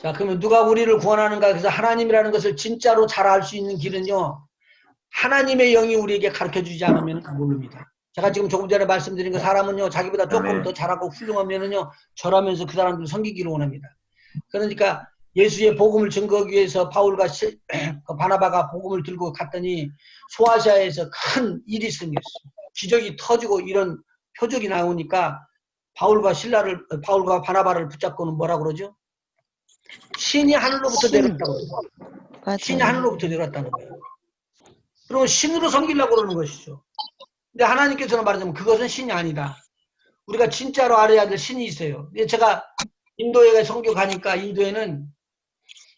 자, 그러면 누가 우리를 구원하는가? 그래서 하나님이라는 것을 진짜로 잘 알 수 있는 길은요. 하나님의 영이 우리에게 가르쳐주지 않으면 모릅니다. 제가 지금 조금 전에 말씀드린 거 사람은요. 자기보다 조금 더 잘하고 훌륭하면은요. 절하면서 그 사람들을 섬기기를 원합니다. 그러니까 예수의 복음을 증거하기 위해서 바울과 바나바가 복음을 들고 갔더니 소아시아에서 큰 일이 생겼어요. 기적이 터지고 이런 표적이 나오니까 바울과 바나바를 붙잡고는 뭐라 그러죠? 신이 하늘로부터 내렸다고 그래요. 신이 하늘로부터 내렸다는 거예요. 그러면 신으로 섬기려고 그러는 것이죠. 근데 하나님께서는 말하자면 그것은 신이 아니다. 우리가 진짜로 알아야 될 신이 있어요. 근데 제가 인도에 선교 가니까 인도에는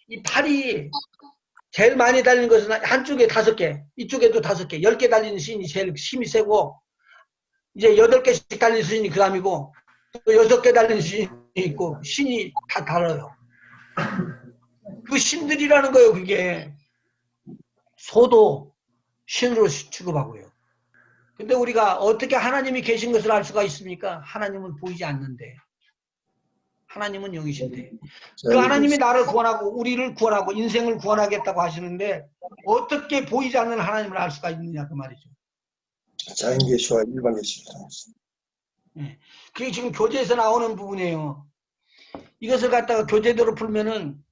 이 팔이 제일 많이 달리는 것은 한쪽에 5개, 이쪽에도 5개, 10개 달리는 신이 제일 힘이 세고 이제 8개씩 달리는 신이 그 다음이고 또 6개 달리는 신이 있고 신이 다 달라요. 그 신들이라는 거예요. 그게 소도 신으로 취급하고요. 근데 우리가 어떻게 하나님이 계신 것을 알 수가 있습니까? 하나님은 보이지 않는데 하나님은 영이신데 그 하나님이 나를 구원하고 우리를 구원하고 인생을 구원하겠다고 하시는데 어떻게 보이지 않는 하나님을 알 수가 있느냐 그 말이죠. 자연계시와 일반계시를 그게 지금 교재에서 나오는 부분이에요. 이것을 갖다가 교재대로 풀면은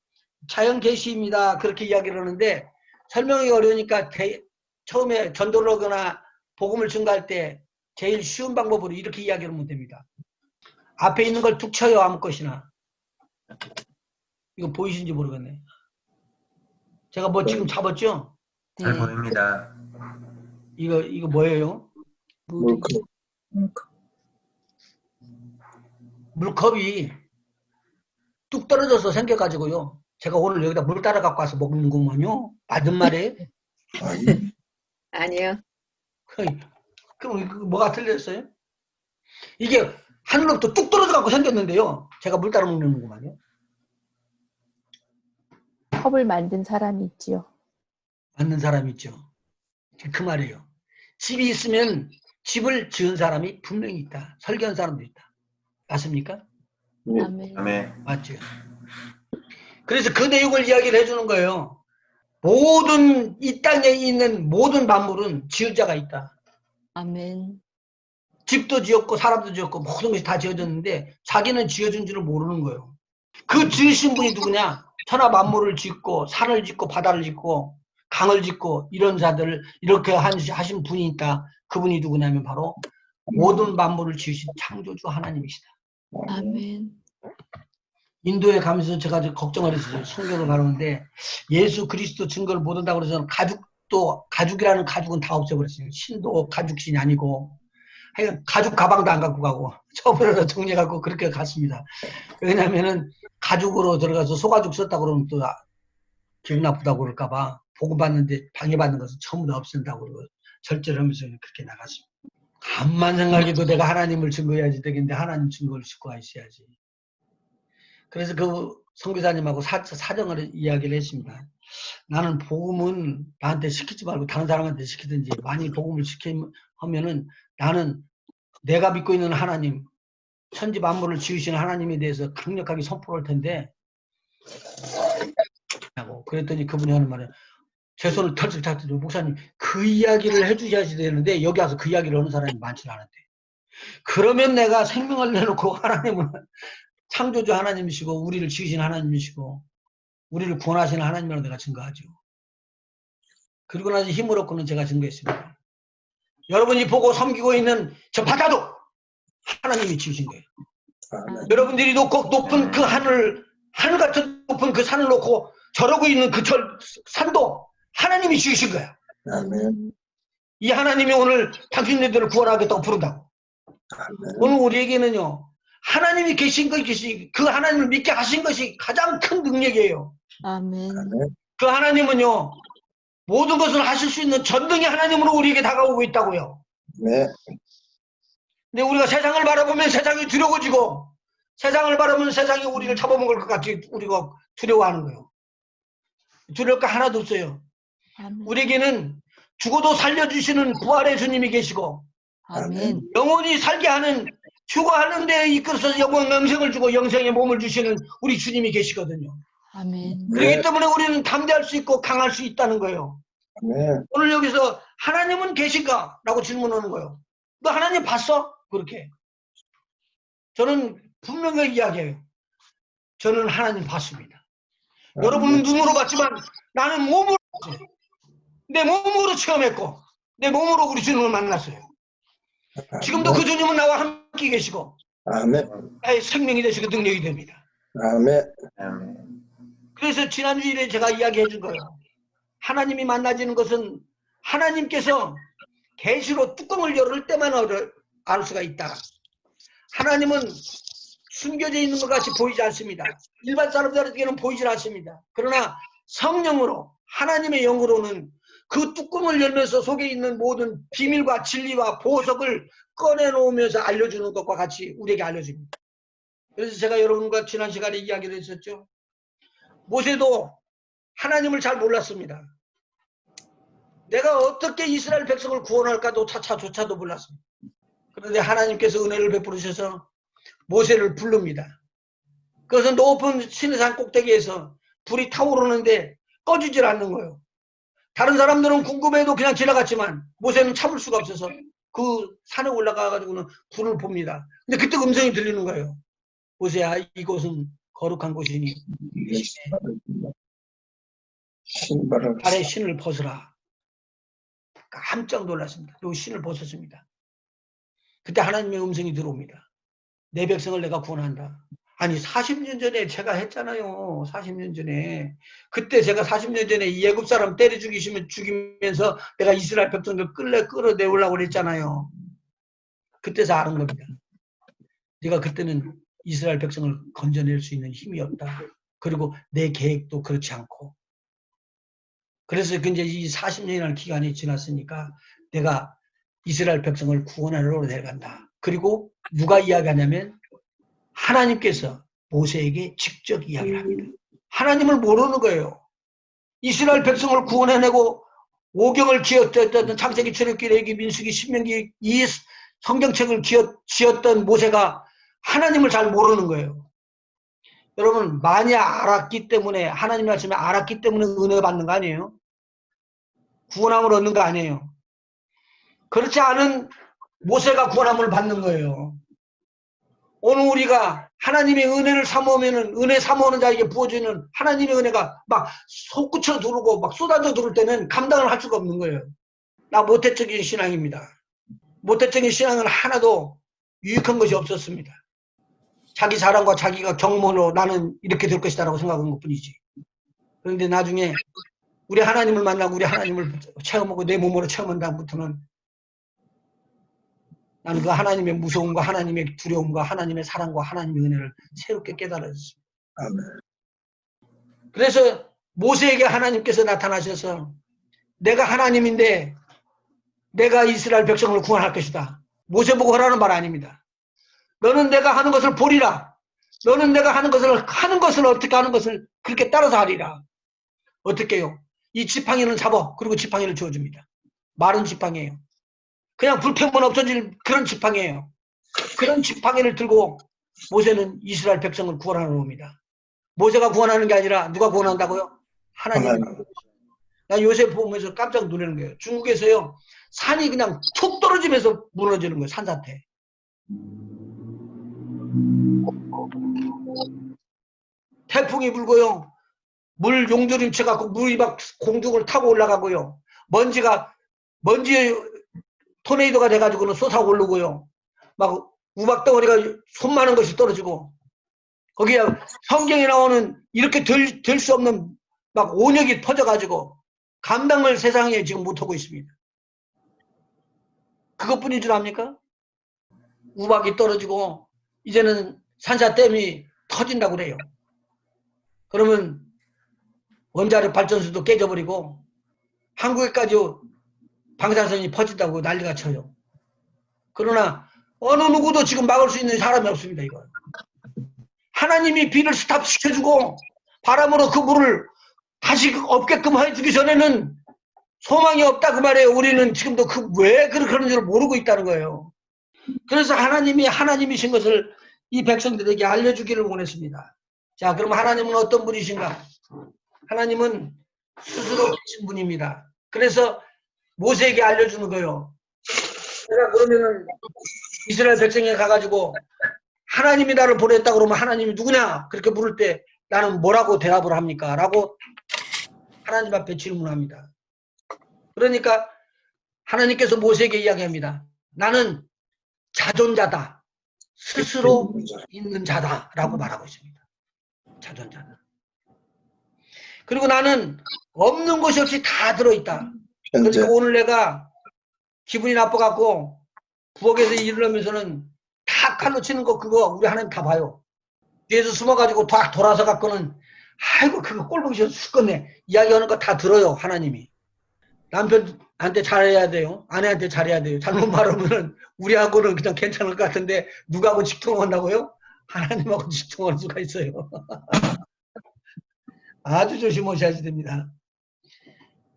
자연계시입니다. 그렇게 이야기를 하는데 설명이 어려우니까 처음에 전도를 하거나 복음을 증가할 때 제일 쉬운 방법으로 이렇게 이야기를 하면 됩니다. 앞에 있는 걸 툭 쳐요. 아무 것이나. 이거 보이신지 모르겠네. 제가 뭐 지금 잡았죠? 잘 보입니다. 이거 뭐예요? 물컵. 물컵이 뚝 떨어져서 생겨가지고요. 제가 오늘 여기다 물 따라 갖고 와서 먹는구먼요. 맞은 말이에요? 아니요. 그럼 뭐가 틀렸어요? 이게 하늘로부터 뚝 떨어져 갖고 생겼는데요. 제가 물 따라 먹는구만요. 컵을 만든 사람이 있지요. 맞는 사람이 있죠. 그 말이에요. 집이 있으면 집을 지은 사람이 분명히 있다. 설계한 사람도 있다. 맞습니까? 아멘. 아멘. 맞죠. 그래서 그 내용을 이야기를 해주는 거예요. 모든 이 땅에 있는 모든 만물은 지을 자가 있다. 아멘. 집도 지었고 사람도 지었고 모든 것이 다 지어졌는데 자기는 지어준 줄을 모르는 거예요. 그 지으신 분이 누구냐? 천하 만물을 짓고 산을 짓고 바다를 짓고 강을 짓고 이런 자들을 이렇게 하신 분이 있다. 그분이 누구냐면 바로 모든 만물을 지으신 창조주 하나님이시다. 아멘. 인도에 가면서 제가 좀 걱정을 했어요. 성경을 가는데 예수 그리스도 증거를 못 한다고 그래서 가죽이라는 가죽은 다 없애버렸어요. 신도 가죽신이 아니고 하여간 가죽 가방도 안 갖고 가고 처음으로 정리해갖고 그렇게 갔습니다. 왜냐면은 가죽으로 들어가서 소가죽 썼다고 그러면 또 기분 나쁘다고 그럴까봐 보고받는데 방해받는 것은 전부 다 없앤다고 그러고 절제를 하면서 그렇게 나갔습니다. 암만 생각해도 내가 하나님을 증거해야지 되겠는데 하나님 증거를 싣고 있어야지. 그래서 그 선교사님하고 사정을 이야기를 했습니다. 나는 복음은 나한테 시키지 말고 다른 사람한테 시키든지 많이 복음을 시키면은 나는 내가 믿고 있는 하나님, 천지 만물을 지으시는 하나님에 대해서 강력하게 선포할 텐데 그랬더니 그분이 하는 말은 제 손을 털썩 잡더니 목사님 그 이야기를 해주셔야 되는데 여기 와서 그 이야기를 하는 사람이 많지 않은데 그러면 내가 생명을 내놓고 하나님은 창조주 하나님이시고 우리를 지으신 하나님이시고 우리를 구원하시는 하나님이라고 내가 증거하죠. 그리고 나서 힘을 얻고는 제가 증거했습니다. 여러분이 보고 섬기고 있는 저 바다도 하나님이 지으신 거예요. 여러분들이 높은 그 하늘 같은 높은 그 산을 놓고 저러고 있는 그 산도 하나님이 지으신 거야. 아멘. 이 하나님이 오늘 당신네들을 구원하겠다고 부른다고. 아멘. 오늘 우리에게는요. 하나님이 계신 것이 그 하나님을 믿게 하신 것이 가장 큰 능력이에요. 아멘. 아멘. 그 하나님은요. 모든 것을 하실 수 있는 전능의 하나님으로 우리에게 다가오고 있다고요. 네. 근데 우리가 세상을 바라보면 세상이 두려워지고 세상을 바라보면 세상이 우리를 잡아먹을 것 같이 우리가 두려워하는 거예요. 두려울 거 하나도 없어요. 아멘. 우리에게는 죽어도 살려주시는 부활의 주님이 계시고 아멘. 영원히 살게 하는 죽어하는 데 이끌어서 영생을 주고 영생의 몸을 주시는 우리 주님이 계시거든요. 아멘. 그렇기 때문에 우리는 담대할 수 있고 강할 수 있다는 거예요. 아멘. 오늘 여기서 하나님은 계신가? 라고 질문하는 거예요. 너 하나님 봤어? 그렇게. 저는 분명히 이야기해요. 저는 하나님 봤습니다. 여러분은 눈으로 봤지만 나는 몸으로 봤어요. 내 몸으로 체험했고 내 몸으로 우리 주님을 만났어요. 지금도 그 주님은 나와 함께 계시고 아멘. 나의 생명이 되시고 능력이 됩니다. 아멘. 그래서 지난주일에 제가 이야기해 준 거예요. 하나님이 만나지는 것은 하나님께서 계시로 뚜껑을 열을 때만 알 수가 있다. 하나님은 숨겨져 있는 것 같이 보이지 않습니다. 일반 사람들에게는 보이질 않습니다. 그러나 성령으로 하나님의 영으로는 그 뚜껑을 열면서 속에 있는 모든 비밀과 진리와 보석을 꺼내놓으면서 알려주는 것과 같이 우리에게 알려줍니다. 그래서 제가 여러분과 지난 시간에 이야기를 했었죠. 모세도 하나님을 잘 몰랐습니다. 내가 어떻게 이스라엘 백성을 구원할까도 차차조차도 몰랐습니다. 그런데 하나님께서 은혜를 베풀으셔서 모세를 부릅니다. 그것은 높은 시내산 꼭대기에서 불이 타오르는데 꺼지질 않는 거예요. 다른 사람들은 궁금해도 그냥 지나갔지만 모세는 참을 수가 없어서 그 산에 올라가가지고는 불을 봅니다. 근데 그때 음성이 들리는 거예요. 모세야, 이곳은 거룩한 곳이니 신발을 발에 신을 벗으라. 깜짝 놀랐습니다. 요 신을 벗었습니다. 그때 하나님의 음성이 들어옵니다. 내 백성을 내가 구원한다. 아니 40년 전에 제가 했잖아요. 40년 전에. 그때 제가 40년 전에 이 애굽 사람 때려 죽이면서 내가 이스라엘 백성들 끌어내오려고 그랬잖아요. 그때서 아는 겁니다. 네가 그때는 이스라엘 백성을 건져낼 수 있는 힘이 없다. 그리고 내 계획도 그렇지 않고. 그래서 이제 이 40년이라는 기간이 지났으니까 내가 이스라엘 백성을 구원하러 내려간다. 그리고 누가 이야기하냐면 하나님께서 모세에게 직접 이야기를 합니다. 하나님을 모르는 거예요. 이스라엘 백성을 구원해내고 오경을 지었던 창세기, 출애굽기, 레위기, 민수기, 신명기 이 성경책을 지었던 모세가 하나님을 잘 모르는 거예요. 여러분 많이 알았기 때문에 하나님 말씀에 알았기 때문에 은혜 받는 거 아니에요? 구원함을 얻는 거 아니에요? 그렇지 않은 모세가 구원함을 받는 거예요. 오늘 우리가 하나님의 은혜를 사모하면은 은혜 사모하는 자에게 부어지는 하나님의 은혜가 막 솟구쳐 들어오고 막 쏟아져 들어올 때는 감당을 할 수가 없는 거예요. 나 모태적인 신앙입니다. 모태적인 신앙은 하나도 유익한 것이 없었습니다. 자기 자랑과 자기가 경험으로 나는 이렇게 될 것이다 라고 생각한 것 뿐이지. 그런데 나중에 우리 하나님을 만나고 우리 하나님을 체험하고 내 몸으로 체험한 다음부터는 나는 그 하나님의 무서움과 하나님의 두려움과 하나님의 사랑과 하나님의 은혜를 새롭게 깨달았습니다. 아멘. 그래서 모세에게 하나님께서 나타나셔서 내가 하나님인데 내가 이스라엘 백성을 구원할 것이다. 모세 보고 하라는 말 아닙니다. 너는 내가 하는 것을 보리라. 너는 내가 하는 것을 어떻게 하는 것을 그렇게 따라서 하리라. 어떻게 해요? 이 지팡이는 잡아. 그리고 지팡이를 주어줍니다. 마른 지팡이에요. 그냥 불태우면 없어질 그런 지팡이에요. 그런 지팡이를 들고 모세는 이스라엘 백성을 구원하러 옵니다. 모세가 구원하는 게 아니라 누가 구원한다고요? 하나님. 하나님. 나 요새 보면서 깜짝 놀라는 거예요. 중국에서요. 산이 그냥 툭 떨어지면서 무너지는 거예요. 산사태. 태풍이 불고요. 물 용조림 쳐갖고 물이 막 공중을 타고 올라가고요. 먼지 토네이도가 돼가지고는 쏟아 오르고요. 막 우박덩어리가 손만한 것이 떨어지고 거기에 성경에 나오는 이렇게 될 수 없는 막 온역이 퍼져가지고 감당을 세상에 지금 못하고 있습니다. 그것뿐인 줄 압니까? 우박이 떨어지고 이제는 산사댐이 터진다고 그래요. 그러면 원자력 발전소도 깨져버리고 한국에까지 방사선이 퍼진다고 난리가 쳐요. 그러나 어느 누구도 지금 막을 수 있는 사람이 없습니다. 이거. 하나님이 비를 스탑시켜주고 바람으로 그 물을 다시 없게끔 해주기 전에는 소망이 없다 그 말이에요. 우리는 지금도 왜 그런 줄 모르고 있다는 거예요. 그래서 하나님이 하나님이신 것을 이 백성들에게 알려주기를 원했습니다. 자, 그럼 하나님은 어떤 분이신가? 하나님은 스스로 계신 분입니다. 그래서 모세에게 알려주는 거예요. 내가 그러면은 이스라엘 백성에 가가지고 하나님이 나를 보냈다 그러면 하나님이 누구냐? 그렇게 물을 때 나는 뭐라고 대답을 합니까? 라고 하나님 앞에 질문합니다. 그러니까 하나님께서 모세에게 이야기합니다. 나는 자존자다. 스스로 있는 자다. 라고 말하고 있습니다. 자존자다. 그리고 나는 없는 것이 없이 다 들어있다. 현재. 그러니까 오늘 내가 기분이 나빠갖고 부엌에서 일을 하면서는 다 칼로 치는 거 그거 우리 하나님 다 봐요. 뒤에서 숨어가지고 다 돌아서 갖고는 아이고 그거 꼴보기 싫어 죽겠네 이야기하는 거 다 들어요. 하나님이. 남편한테 잘해야 돼요. 아내한테 잘해야 돼요. 잘못 말하면은 우리하고는 그냥 괜찮을 것 같은데 누구하고 직통한다고요? 하나님하고 직통할 수가 있어요. 아주 조심하셔야 됩니다.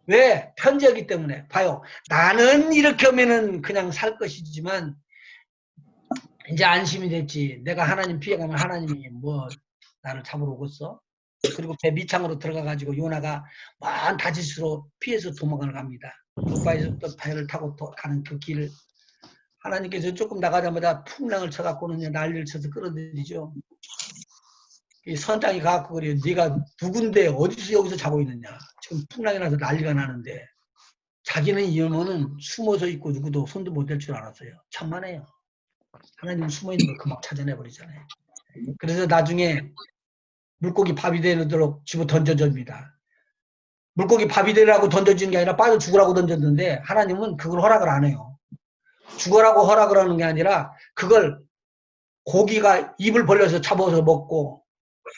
왜? 편지하기 때문에. 봐요. 나는 이렇게 하면은 그냥 살 것이지만 이제 안심이 됐지. 내가 하나님 피해가면 하나님이 뭐 나를 잡으러 오겠어? 그리고 배 밑창으로 들어가가지고 요나가 먼 다짓으로 피해서 도망을 갑니다. 요바에서부터 배를 타고 가는 그 길을 하나님께서 조금 나가자마자 풍랑을 쳐갖고는 난리를 쳐서 끌어들이죠. 이 선장이 가갖고 그래요. 네가 누군데 어디서 여기서 자고 있느냐. 지금 풍랑이 나서 난리가 나는데 자기는 이러면은 숨어서 있고 누구도 손도 못 댈 줄 알았어요. 천만에요. 하나님은 숨어있는 걸 금방 찾아내버리잖아요. 그래서 나중에 물고기 밥이 되도록 집어 던져줍니다. 물고기 밥이 되라고 던져지는 게 아니라 빠져 죽으라고 던졌는데 하나님은 그걸 허락을 안 해요. 죽으라고 허락을 하는 게 아니라 그걸 고기가 입을 벌려서 잡아서 먹고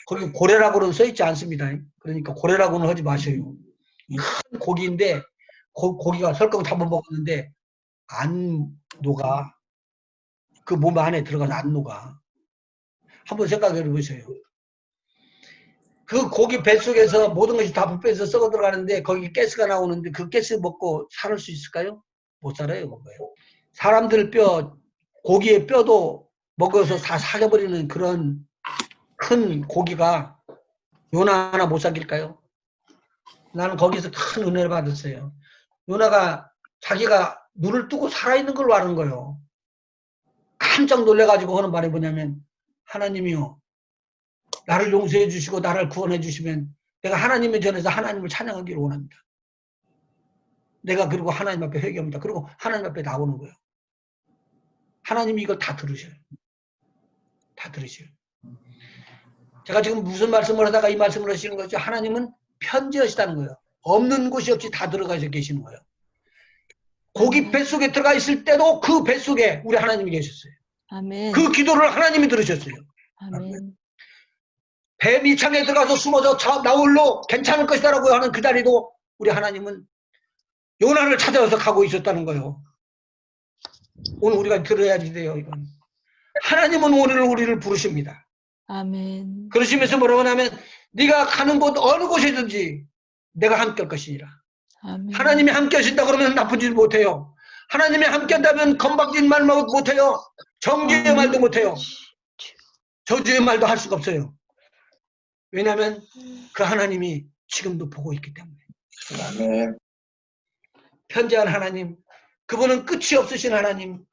거기 고래라고는 써있지 않습니다. 그러니까 고래라고는 하지 마셔요. 큰 고기인데 고기가 설렁 잡아먹었는데 안 녹아. 그 몸 안에 들어가서 안 녹아. 한번 생각해 보세요. 그 고기 뱃속에서 모든 것이 다 부패해서 썩어 들어가는데 거기 가스가 나오는데 그 가스 먹고 살 수 있을까요? 못 살아요. 그거예요. 사람들 뼈, 고기의 뼈도 먹어서 다 사겨버리는 그런 큰 고기가 요나 하나 못 사귈까요? 나는 거기서 큰 은혜를 받았어요. 요나가 자기가 눈을 뜨고 살아있는 걸로 아는 거예요. 깜짝 놀래가지고 하는 말이 뭐냐면 하나님이요, 나를 용서해 주시고 나를 구원해 주시면 내가 하나님의 전에서 하나님을 찬양하기를 원합니다. 내가 그리고 하나님 앞에 회개합니다. 그리고 하나님 앞에 나오는 거예요. 하나님이 이걸 다 들으셔요. 다 들으셔요. 제가 지금 무슨 말씀을 하다가 이 말씀을 하시는 거죠? 하나님은 편지하시다는 거예요. 없는 곳이 없이 다 들어가서 계시는 거예요. 고기 뱃속에 들어가 있을 때도 그 뱃속에 우리 하나님이 계셨어요. 아멘. 그 기도를 하나님이 들으셨어요. 아멘. 배 밑창에 들어가서 숨어서 나홀로 괜찮을 것이다라고 하는 그 자리도 우리 하나님은 요나를 찾아와서 가고 있었다는 거예요. 오늘 우리가 들어야지 돼요. 이건. 하나님은 오늘 우리를 부르십니다. 아멘. 그러시면서 뭐라고 하냐면 네가 가는 곳 어느 곳이든지 내가 함께 할 것이니라. 아멘. 하나님이 함께 하신다 그러면 나쁜 짓 못해요. 하나님이 함께 한다면 건방진 말 못해요. 정죄의 말도 못해요. 저주의 말도 할 수가 없어요. 왜냐하면 그 하나님이 지금도 보고 있기 때문에. 아멘. 편지한 하나님, 그분은 끝이 없으신 하나님.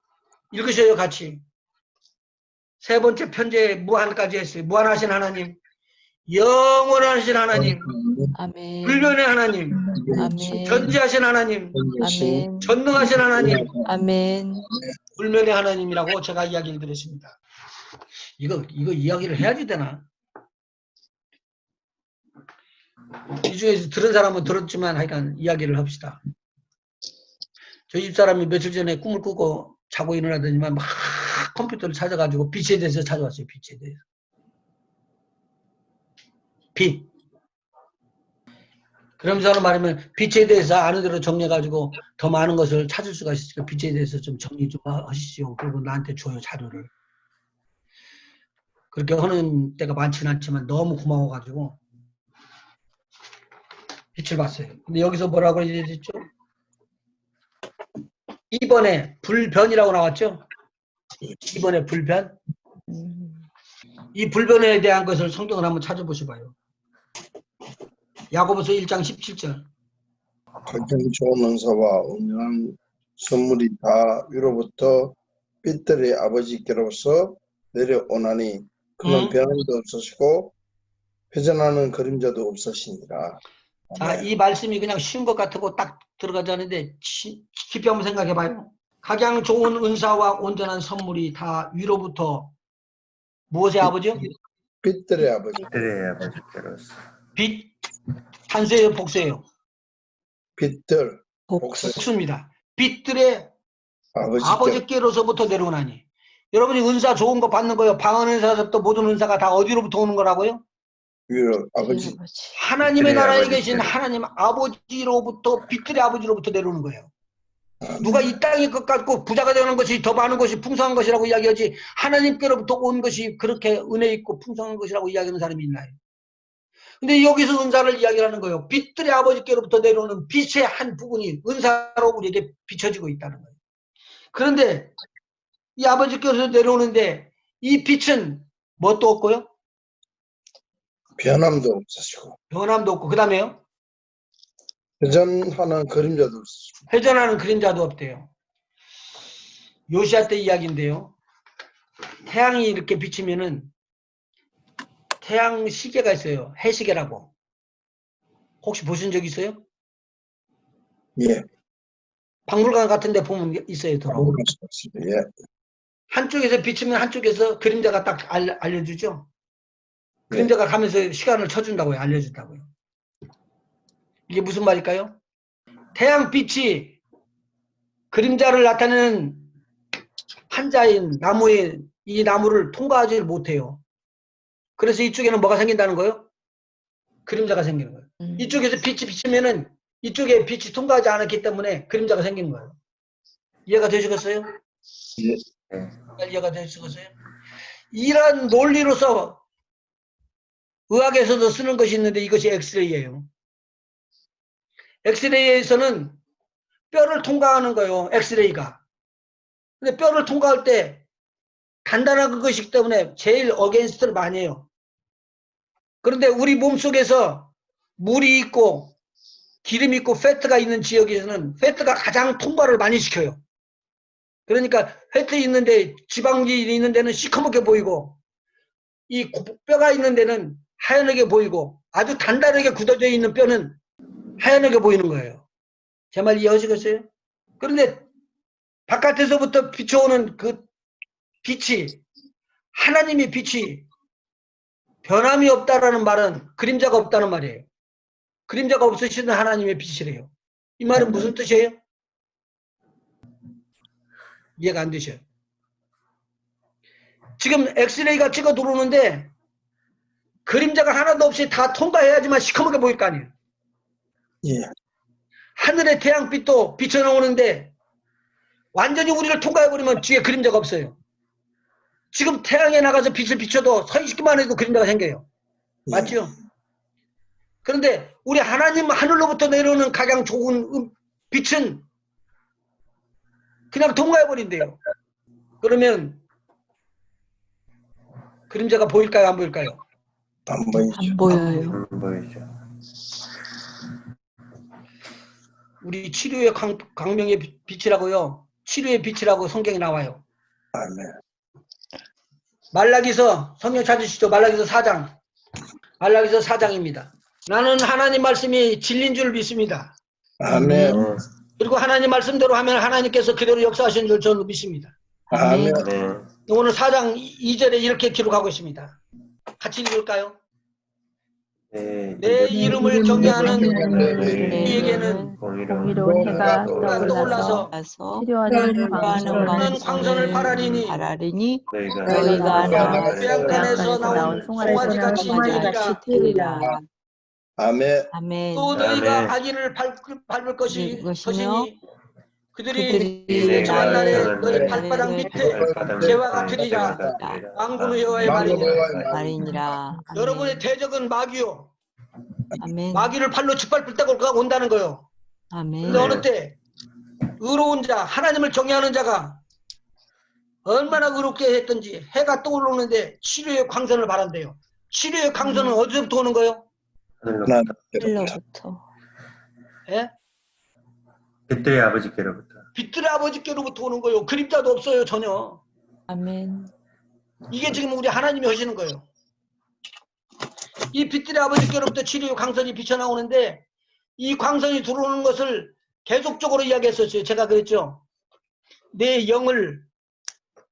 읽으셔요, 같이. 세 번째 편지에 무한까지 했어요. 무한하신 하나님, 영원하신 하나님, 아멘. 불변의 하나님, 아멘. 전지하신 하나님, 아멘. 전능하신 하나님, 아멘. 불면의 하나님이라고 제가 이야기를 드렸습니다. 이거 이야기를 해야지 되나? 이 중에서 들은 사람은 들었지만 하여간 이야기를 합시다. 저희 집사람이 며칠 전에 꿈을 꾸고 자고 일어나더니만 막 컴퓨터를 찾아가지고 빛에 대해서 찾아왔어요. 빛에 대해서. 빛. 그러면서 말하면 빛에 대해서 아는 대로 정리해가지고 더 많은 것을 찾을 수가 있으니까 빛에 대해서 좀 정리 좀 하시죠. 그리고 나한테 줘요, 자료를. 그렇게 하는 때가 많지는 않지만 너무 고마워가지고 빛을 봤어요. 근데 여기서 뭐라고 얘기했죠? 이번에 불변이라고 나왔죠? 이번에 불변? 이 불변에 대한 것을 성경을 한번 찾아보셔봐요. 야고보서 1장 17절. 가장 좋은 은사와 온전한 선물이 다 위로부터 빛들의 아버지께로서 내려오나니 그는 변함도 없으시고 회전하는 그림자도 없으시니라. 자, 이 말씀이 그냥 쉬운 것 같고 딱 들어가지 않는데 깊이 한번 생각해봐요. 가장 좋은 은사와 온전한 선물이 다 위로부터 무엇의 아버지요? 빛들의 아버지. 그들의 아버지께로서 빛, 단수예요, 복수예요? 빛들. 복수입니다. 빛들의 아버지께. 아버지께로서부터 내려오나니. 여러분이 은사 좋은 거 받는 거예요. 방언 은사부터 모든 은사가 다 어디로부터 오는 거라고요? 위로 아버지. 하나님의 빛들의 나라에 계신 아버지께로. 하나님 아버지로부터 빛들의 아버지로부터 내려오는 거예요. 누가 이 땅의 것 같고 부자가 되는 것이 더 많은 것이 풍성한 것이라고 이야기하지 하나님께로부터 온 것이 그렇게 은혜 있고 풍성한 것이라고 이야기하는 사람이 있나요? 근데 여기서 은사를 이야기하는 거예요. 빛들의 아버지께로부터 내려오는 빛의 한 부분이 은사로 우리에게 비춰지고 있다는 거예요. 그런데 이 아버지께서 내려오는데 이 빛은 뭣도 없고요? 변함도 없으시고 변함도 없고 그 다음에요? 회전하는 그림자도 없으시고 회전하는 그림자도 없대요. 요시아 때 이야기인데요. 태양이 이렇게 비치면은 태양 시계가 있어요. 해시계라고. 혹시 보신 적 있어요? 예. 박물관 같은 데 보면 있어요. 더러. 예. 한쪽에서 비치면 한쪽에서 그림자가 딱 알려주죠. 그림자가 가면서 시간을 쳐준다고요. 알려준다고요. 이게 무슨 말일까요? 태양빛이 그림자를 나타내는 한자인 나무의 이 나무를 통과하지 못해요. 그래서 이쪽에는 뭐가 생긴다는 거예요? 그림자가 생기는 거예요. 이쪽에서 빛이 비치면은 이쪽에 빛이 통과하지 않았기 때문에 그림자가 생기는 거예요. 이해가 되시겠어요? 예. 이해가 되시겠어요? 이런 논리로서 의학에서도 쓰는 것이 있는데 이것이 엑스레이예요. 엑스레이에서는 뼈를 통과하는 거예요. 엑스레이가. 근데 뼈를 통과할 때 간단한 것이기 때문에 제일 어게인스트를 많이 해요. 그런데 우리 몸속에서 물이 있고 기름이 있고 패트가 있는 지역에서는 패트가 가장 통과를 많이 시켜요. 그러니까 패트 있는데 지방이 있는 데는 시커멓게 보이고 이 뼈가 있는 데는 하얀하게 보이고 아주 단단하게 굳어져 있는 뼈는 하얀하게 보이는 거예요. 제 말 이해하시겠어요? 그런데 바깥에서부터 비춰오는 그 빛이, 하나님의 빛이 변함이 없다라는 말은 그림자가 없다는 말이에요. 그림자가 없으시는 하나님의 빛이래요. 이 말은 무슨 뜻이에요? 이해가 안 되셔요. 지금 엑스레이가 찍어 들어오는데 그림자가 하나도 없이 다 통과해야지만 시커멓게 보일 거 아니에요. 예. 하늘의 태양빛도 비쳐나오는데 완전히 우리를 통과해버리면 뒤에 그림자가 없어요. 지금 태양에 나가서 빛을 비춰도 서 있기만 해도 그림자가 생겨요. 맞죠? 그런데 우리 하나님 하늘로부터 내려오는 가장 좋은 빛은 그냥 통과해버린대요. 그러면 그림자가 보일까요? 안 보일까요? 안 보이죠. 안 보여요. 보이죠. 우리 치료의 광명의 빛이라고요. 치료의 빛이라고 성경에 나와요. 아멘. 말라기서 성경 찾으시죠. 말라기서 4장. 말라기서 4장입니다. 나는 하나님 말씀이 진리인 줄 믿습니다. 아멘. 그리고 하나님 말씀대로 하면 하나님께서 그대로 역사하시는 줄 저는 믿습니다. 아멘. 네. 오늘 4장 2절에 이렇게 기록하고 있습니다. 같이 읽을까요? 네. 내 이름을 경외하는 우리에게는 공의로운 해가 떠올라서 필요하는 광선을 광선을 바라리니 바라리니 너희가 나 빼앗겨내서 나온 송아지같이 되리라. 되리라. 아멘. 아멘. 또 너희가 아멘. 악인을 밟을 것이니 것이며 그들이 그들이 저한 날에 너희 나를 발바닥 밑에 재와 같으리라. 왕군의 여호와의 말이니라. 말이니라. 여러분의 대적은 마귀요. 아멘. 마귀를 팔로 짓밟을 때가 온다는 거예요. 아멘. 근데 어느 때 의로운 자, 하나님을 경외하는 자가 얼마나 의롭게 했든지 해가 떠오르는데 치료의 광선을 바란대요. 치료의 광선은 어디서부터 오는 거예요? 하늘로부터. 예? 빛들의 아버지께로부터. 빛들의 아버지께로부터 오는 거예요. 그림자도 없어요, 전혀. 아멘. 이게 지금 우리 하나님이 하시는 거예요. 이 빛들의 아버지께로부터 치료의 광선이 비쳐나오는데 이 광선이 들어오는 것을 계속적으로 이야기했었어요. 제가 그랬죠. 내 영을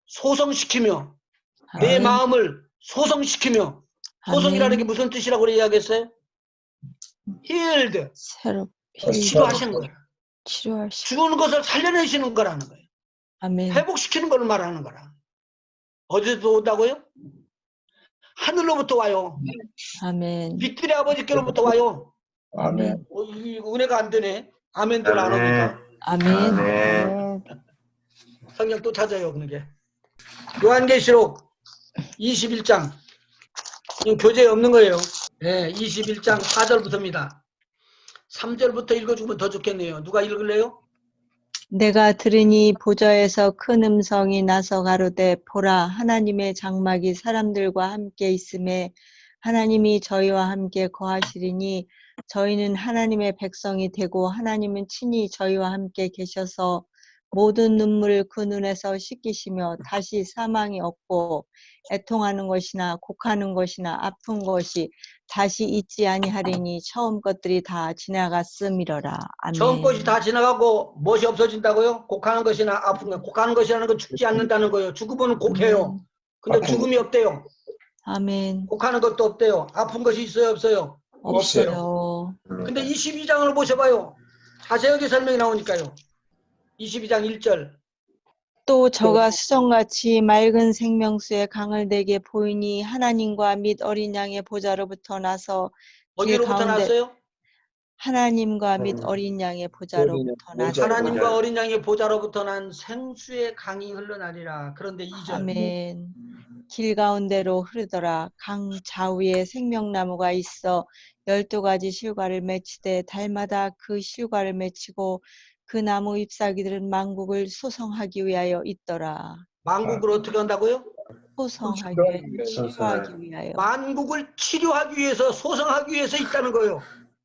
소성시키며 내 아멘. 마음을 소성시키며 소성이라는 게 무슨 뜻이라고 이야기했어요? healed. 새로 치료하시는 거예요. 치료하시. 죽은 것을 살려내시는 거라는 거예요. 아멘. 회복시키는 걸 말하는 거라. 어디서 온다고요? 하늘로부터 와요. 아멘. 빛들의 아버지께로부터 와요. 아멘. 이거 은혜가 안 되네. 아멘들 안 합니까? 아멘. 아멘. 성경 또 찾아요. 그게 요한계시록 21장 지금 교재에 없는 거예요. 네, 21장 4절부터입니다. 3절부터 읽어주면 더 좋겠네요. 누가 읽을래요? 내가 들으니 보좌에서 큰 음성이 나서 가로되 보라 하나님의 장막이 사람들과 함께 있음에 하나님이 저희와 함께 거하시리니 저희는 하나님의 백성이 되고 하나님은 친히 저희와 함께 계셔서 모든 눈물을 그 눈에서 씻기시며 다시 사망이 없고 애통하는 것이나 곡하는 것이나 아픈 것이 다시 있지 아니하리니 처음 것들이 다 지나갔음이러라. 아멘. 처음 것이 다 지나가고 무엇이 없어진다고요? 곡하는 것이나 아픈 것. 곡하는 것이라는 건 죽지 않는다는 거예요. 죽으면 곡해요. 근데 죽음이 없대요. 아멘. 곡하는 것도 없대요. 아픈 것이 있어요? 없어요? 없어요. 근데 22장을 보셔봐요. 자세하게 설명이 나오니까요. 22장 1절. 또 저가 수정같이 맑은 생명수의 강을 내게 보이니 하나님과 및 어린 양의 보좌로부터 나서 길 어디로부터 가운데 났어요? 하나님과 및 어린 양의 보좌로부터 나서 하나님과 어린 양의 보좌로부터 난 생수의 강이 흘러나리라. 그런데 2절. 아멘. 길 가운데로 흐르더라. 강 좌우에 생명나무가 있어 12가지 실과를 맺히되 달마다 그 실과를 맺히고 그 나무 잎사귀들은 만국을 소성하기 위하여 있더라. 만국을 어떻게 한다고요? 소성하기 치료하기 위하여. 만국을 치료하기 위해서 소성하기 위해서 있다는 거예요.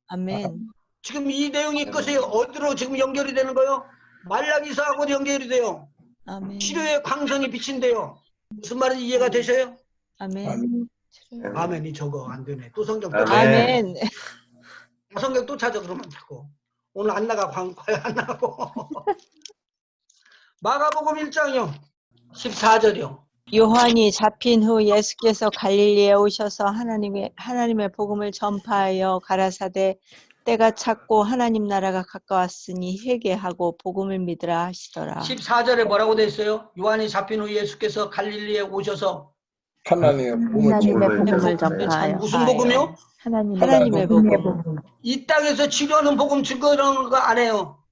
아멘. 지금 이 내용이 것이 어디로 지금 연결이 되는 거예요? 말라기서하고 연결이 돼요. 아멘. 치료의 광선이 비친대요. 무슨 말인지 이해가 되셔요? 아멘. 아멘이 저거 안 되네. 또 성경 또 찾아. 아멘. 성경 또 찾아 그러면 자꾸. 오늘 안 나가 광고에 안 나가고. 마가복음 1장이요. 14절이요. 요한이 잡힌 후 예수께서 갈릴리에 오셔서 하나님의 복음을 전파하여 가라사대 때가 찼고 하나님 나라가 가까웠으니 회개하고 복음을 믿으라 하시더라. 14절에 뭐라고 돼 있어요? 요한이 잡힌 후 예수께서 갈릴리에 오셔서 하나님의 복음을 하나님의 전하여 복음을 참 전파하여 무슨 복음이요? 하나님의 복음. 이 땅에서 치료하는 복음 증거하는 거 안 해요.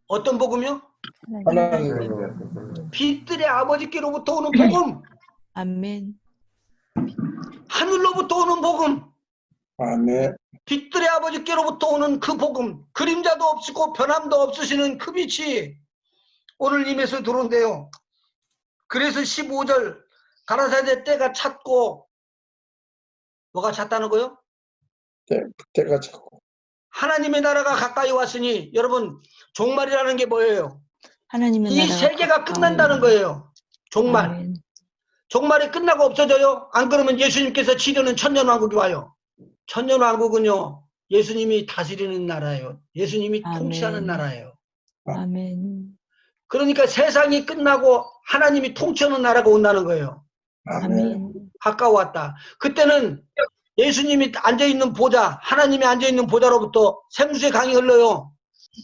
어떤 복음이요? 하나님의 빛들의 아버지께로부터 오는 복음. 아멘. 하늘로부터 오는 복음. 아멘. 빛들의 아버지께로부터 오는 그 복음. 그림자도 없고 변함도 없으시는 그 빛이 오늘 임에서 들어온대요. 그래서 15절 가라사대 때가 찼고 뭐가 찼다는 거요? 때가 찼고 하나님의 나라가 가까이 왔으니 여러분 종말이라는 게 뭐예요? 하나님의 이 나라가 세계가 가까워요. 끝난다는 거예요. 종말. 아멘. 종말이 끝나고 없어져요? 안 그러면 예수님께서 치르는 천년왕국이 와요. 천년왕국은요. 예수님이 다스리는 나라예요. 예수님이 아멘. 통치하는 나라예요. 아멘. 그러니까 세상이 끝나고 하나님이 통치하는 나라가 온다는 거예요. 아멘. 아멘. 가까워왔다. 그때는 예수님이 앉아있는 보좌, 하나님이 앉아있는 보좌로부터 생수의 강이 흘러요.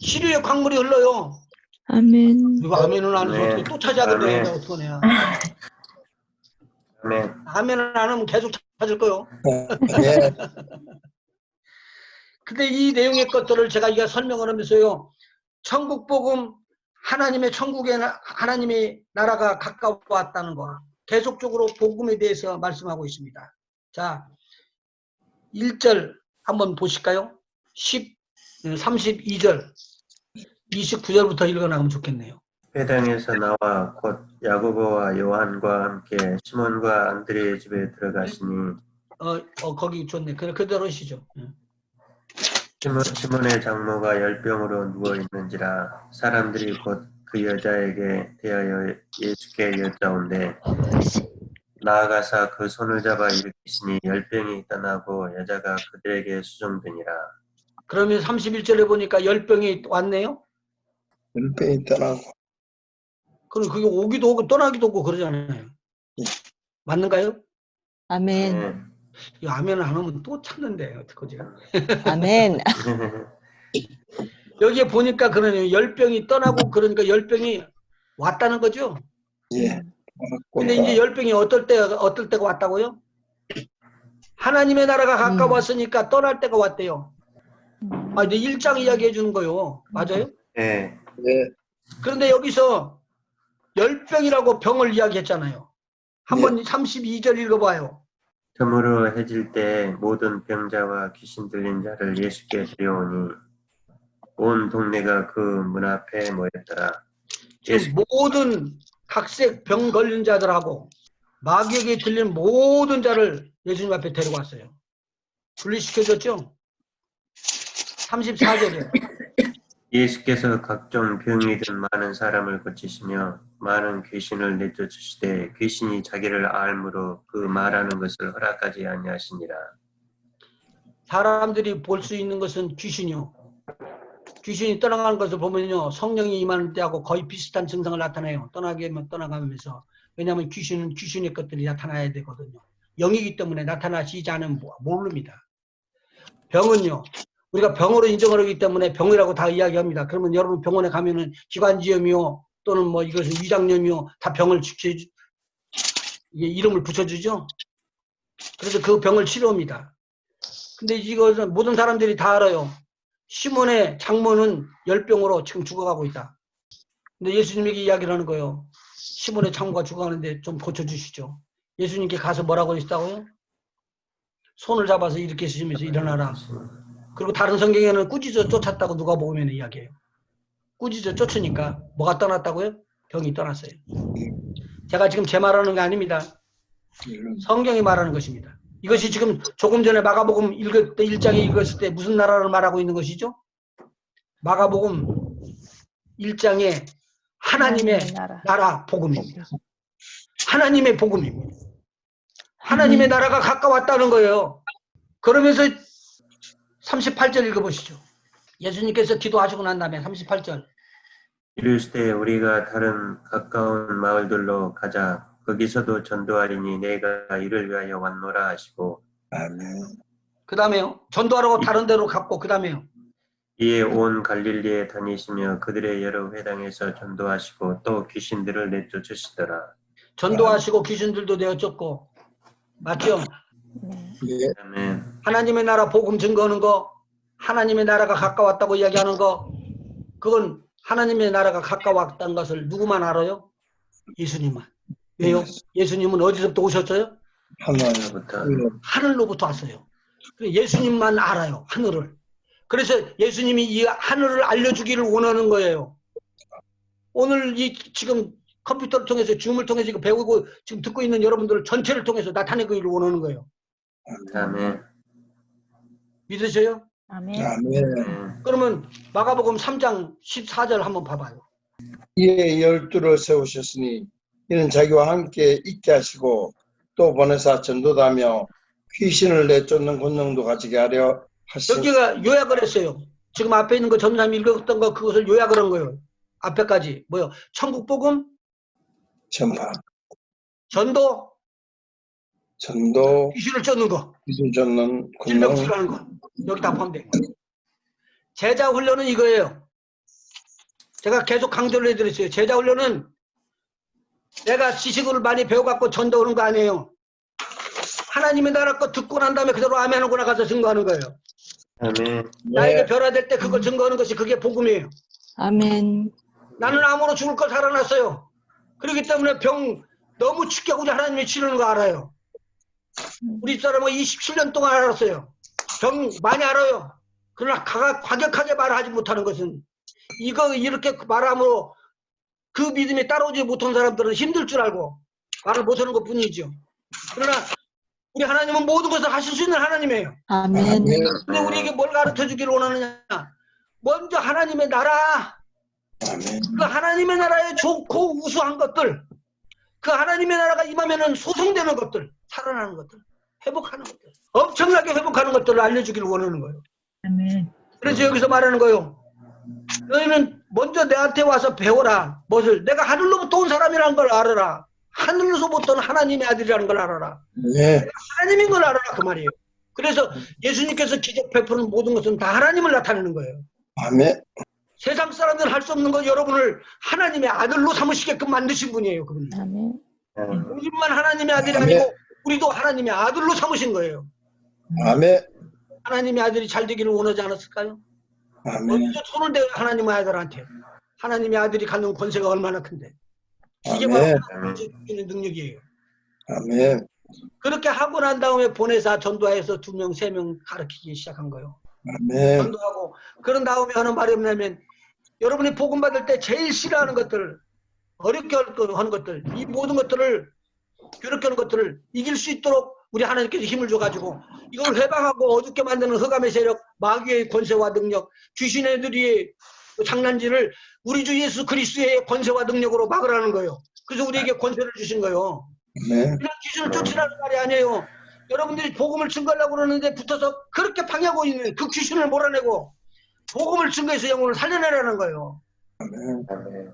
치료의 광물이 흘러요. 아멘. 이거 아멘은 안 해서 어떻게 또 찾아야 돼? 아멘. 어떡하냐. 아멘. 아멘을 안 하면 계속 찾을 거요. 아멘. 근데 이 내용의 것들을 제가 이가 설명을 하면서요. 천국복음, 하나님의 천국의 하나님의 나라가 가까워왔다는 거. 계속적으로 복음에 대해서 말씀하고 있습니다. 자, 1절 한번 보실까요? 32절, 29절부터 읽어나가면 좋겠네요. 회당에서 나와 곧 야고보와 요한과 함께 시몬과 안드레의 집에 들어가시니 거기 좋네. 그대로 하시죠. 시몬의 장모가 열병으로 누워 있는지라 사람들이 곧 그 여자에게 대하여 예수께 여짜온대 나아가사 그 손을 잡아 일으키시니 열병이 떠나고 여자가 그들에게 수종되니라. 그러면 31절에 보니까 열병이 왔네요. 열병이 떠나고 그럼 그게 오기도 오고 떠나기도 오고 그러잖아요. 맞는가요? 아멘. 네. 이 아멘을 안 하면 또 찾는데 어떡하지? 아멘. 여기에 보니까 그러네요. 열병이 떠나고 그러니까 열병이 왔다는 거죠. 예. 근데 이제 열병이 어떨 때가 왔다고요? 하나님의 나라가 가까웠으니까 떠날 때가 왔대요. 아, 이제 1장 이야기해 주는 거요. 맞아요? 네. 예. 그런데 여기서 열병이라고 병을 이야기했잖아요. 한번 32절 읽어봐요. 저물어 해질 때 모든 병자와 귀신 들린 자를 예수께 데려오니 온 동네가 그 문 앞에 모였더라. 지금 모든 각색 병 걸린 자들하고 마귀에게 들린 모든 자를 예수님 앞에 데려왔어요. 분리시켜줬죠? 34절이에요. 예수께서 각종 병이 든 많은 사람을 고치시며 많은 귀신을 내쫓으시되 귀신이 자기를 알므로 그 말하는 것을 허락하지 아니하시니라. 사람들이 볼 수 있는 것은 귀신이요. 귀신이 떠나가는 것을 보면요. 성령이 임하는 때하고 거의 비슷한 증상을 나타내요. 떠나가면서. 왜냐하면 귀신은 귀신의 것들이 나타나야 되거든요. 영이기 때문에 나타나시지 않으면 모릅니다. 병은요. 우리가 병으로 인정을 하기 때문에 병이라고 다 이야기합니다. 그러면 여러분 병원에 가면은 기관지염이요. 또는 뭐 이것은 위장염이요. 다 병을 이름을 붙여주죠. 그래서 그 병을 치료합니다. 근데 이것은 모든 사람들이 다 알아요. 시몬의 장모는 열병으로 지금 죽어가고 있다. 근데 예수님에게 이야기를 하는 거예요. 시몬의 장모가 죽어가는데 좀 고쳐주시죠. 예수님께 가서 뭐라고 했다고요? 손을 잡아서 이렇게 쓰시면서 일어나라. 그리고 다른 성경에는 꾸짖어 쫓았다고 누가복음에는 이야기해요. 꾸짖어 쫓으니까 뭐가 떠났다고요? 병이 떠났어요. 제가 지금 제 말하는 게 아닙니다. 성경이 말하는 것입니다. 이것이 지금 조금 전에 마가복음 읽을 때 1장에 읽었을 때 무슨 나라를 말하고 있는 것이죠? 마가복음 1장에 하나님의 나라 복음입니다. 하나님의 복음입니다. 하나님의 나라가 가까웠다는 거예요. 그러면서 38절 읽어보시죠. 예수님께서 기도하시고 난 다음에 38절. 이르시되 우리가 다른 가까운 마을들로 가자. 거기서도 전도하리니 내가 이를 위하여 왔노라 하시고 아멘. 그 다음에요. 전도하라고 다른 데로 갔고 그 다음에요. 이에 온 갈릴리에 다니시며 그들의 여러 회당에서 전도하시고 또 귀신들을 내쫓으시더라. 전도하시고 귀신들도 내어쫓고. 맞죠? 네. 예. 아멘. 하나님의 나라 복음 증거하는 거, 하나님의 나라가 가까웠다고 이야기하는 거, 그건 하나님의 나라가 가까웠다는 것을 누구만 알아요? 예수님만. 왜요? 예수님은 어디서부터 오셨어요? 하나님부터 하늘로부터 왔어요. 예수님만 알아요. 하늘을. 그래서 예수님이 이 하늘을 알려주기를 원하는 거예요. 오늘 이 지금 컴퓨터를 통해서 줌을 통해서 이거 배우고 지금 듣고 있는 여러분들 전체를 통해서 나타내기를 원하는 거예요. 아멘. 믿으세요? 아멘. 아멘. 그러면 마가복음 3장 14절 한번 봐봐요. 이에 12를 세우셨으니 이는 자기와 함께 있게 하시고 또 보내사 전도하며 귀신을 내쫓는 권능도 가지게 하려 하시고. 여기가 요약을 했어요. 지금 앞에 있는 거 전사님 읽었던 거 그것을 요약을 한 거예요. 앞에까지 뭐요? 천국복음, 전파, 전도, 전도, 귀신을 쫓는 거, 기술 쫓는 질병 권능. 치료하는 거. 여기 다 포함된 거예요. 제자 훈련은 이거예요. 제가 계속 강조를 해드렸어요. 제자 훈련은 내가 지식을 많이 배워갖고 전도하는 거 아니에요. 하나님의 나라 거 듣고 난 다음에 그대로 아멘 하고 나가서 증거하는 거예요. 아멘. 나에게 변화될 때 그걸 증거하는 것이 그게 복음이에요. 아멘. 나는 암으로 죽을 걸 살아났어요. 그렇기 때문에 병 너무 춥게 우리 하나님이 치르는 거 알아요. 우리 사람은 27년 동안 알았어요. 병 많이 알아요. 그러나 과격하게 말하지 못하는 것은 이거 이렇게 말함으로 그 믿음이 따라오지 못한 사람들은 힘들 줄 알고 말을 못하는 것 뿐이죠. 그러나 우리 하나님은 모든 것을 하실 수 있는 하나님이에요. 아멘. 아멘. 근데 우리에게 뭘 가르쳐 주기를 원하느냐. 먼저 하나님의 나라, 아멘. 그 하나님의 나라의 좋고 우수한 것들, 그 하나님의 나라가 임하면은 소송되는 것들, 살아나는 것들, 회복하는 것들, 엄청나게 회복하는 것들을 알려주기를 원하는 거예요. 아멘. 그래서 여기서 말하는 거예요. 너희는 먼저 내한테 와서 배워라. 무엇을? 내가 하늘로부터 온 사람이라는 걸 알아라. 하늘로부터 온 하나님의 아들이라는 걸 알아라. 네. 하나님인 걸 알아라. 그 말이에요. 그래서 예수님께서 기적 베푸는 모든 것은 다 하나님을 나타내는 거예요. 아멘. 세상 사람들은 할 수 없는 거 여러분을 하나님의 아들로 삼으시게끔 만드신 분이에요. 그분이. 아멘. 우리만 하나님의 아들이 아니고 우리도 하나님의 아들로 삼으신 거예요. 아멘. 하나님의 아들이 잘 되기를 원하지 않았을까요? 아멘. 먼저 손을 대요 하나님의 아들한테. 하나님의 아들이 갖는 권세가 얼마나 큰데. 이게 아멘. 바로 주는 능력이에요. 아멘. 그렇게 하고 난 다음에 보내사 전도해서 2명, 3명 가르치기 시작한 거예요. 아멘. 전도하고 그런 다음에 하는 말이 뭐냐면 여러분이 복음 받을 때 제일 싫어하는 것들, 어렵게 하는 것들, 이 모든 것들을 괴롭게 하는 것들을 이길 수 있도록 우리 하나님께서 힘을 줘가지고 이걸 회방하고 어둡게 만드는 흑암의 세력, 마귀의 권세와 능력, 귀신의 들이 장난질을 우리 주 예수 그리스도의 권세와 능력으로 막으라는 거예요. 그래서 우리에게 권세를 주신 거예요. 아멘. 그냥 귀신을 쫓으라는 말이 아니에요. 여러분들이 복음을 증거하려고 그러는데 붙어서 그렇게 방해하고 있는 그 귀신을 몰아내고 복음을 증거해서 영혼을 살려내라는 거예요. 아멘. 아멘.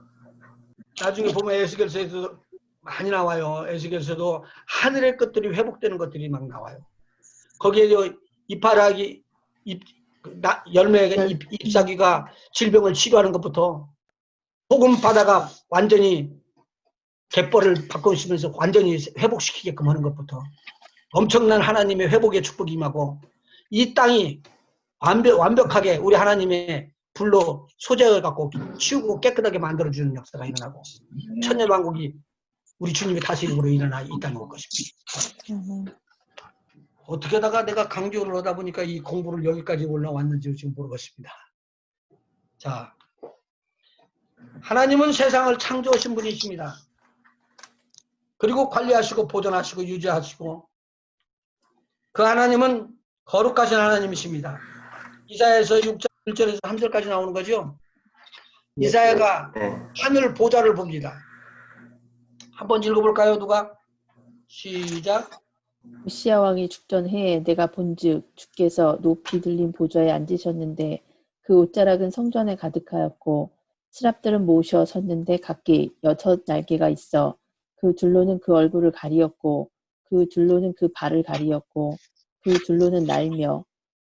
나중에 보면 에스겔서에도 많이 나와요. 에스겔서도 하늘의 것들이 회복되는 것들이 막 나와요. 거기에 이파라기 열매가 잎사귀가 질병을 치료하는 것부터 복음 바다가 완전히 갯벌을 바꾸시면서 완전히 회복시키게끔 하는 것부터 엄청난 하나님의 회복의 축복이 임하고 이 땅이 완벽하게 우리 하나님의 불로 소재를 갖고 치우고 깨끗하게 만들어주는 역사가 일어나고 천년왕국이 우리 주님의 다스림으로 일어나 이 땅에 올 것입니다. 아멘. 어떻게 하다가 내가 강조를 하다 보니까 이 공부를 여기까지 올라왔는지 지금 모르겠습니다. 자, 하나님은 세상을 창조하신 분이십니다. 그리고 관리하시고 보존하시고 유지하시고 그 하나님은 거룩하신 하나님이십니다. 이사야에서 6절 1절에서 3절까지 나오는 거죠. 이사야가 네. 하늘 보좌를 봅니다. 한번 읽어볼까요? 누가? 시작. 우시야 왕이 죽던 해에 내가 본즉 주께서 높이 들린 보좌에 앉으셨는데 그 옷자락은 성전에 가득하였고 스랍들은 모셔 섰는데 각기 6 날개가 있어 그 둘로는 그 얼굴을 가리었고 그 둘로는 그 발을 가리었고 그 둘로는 날며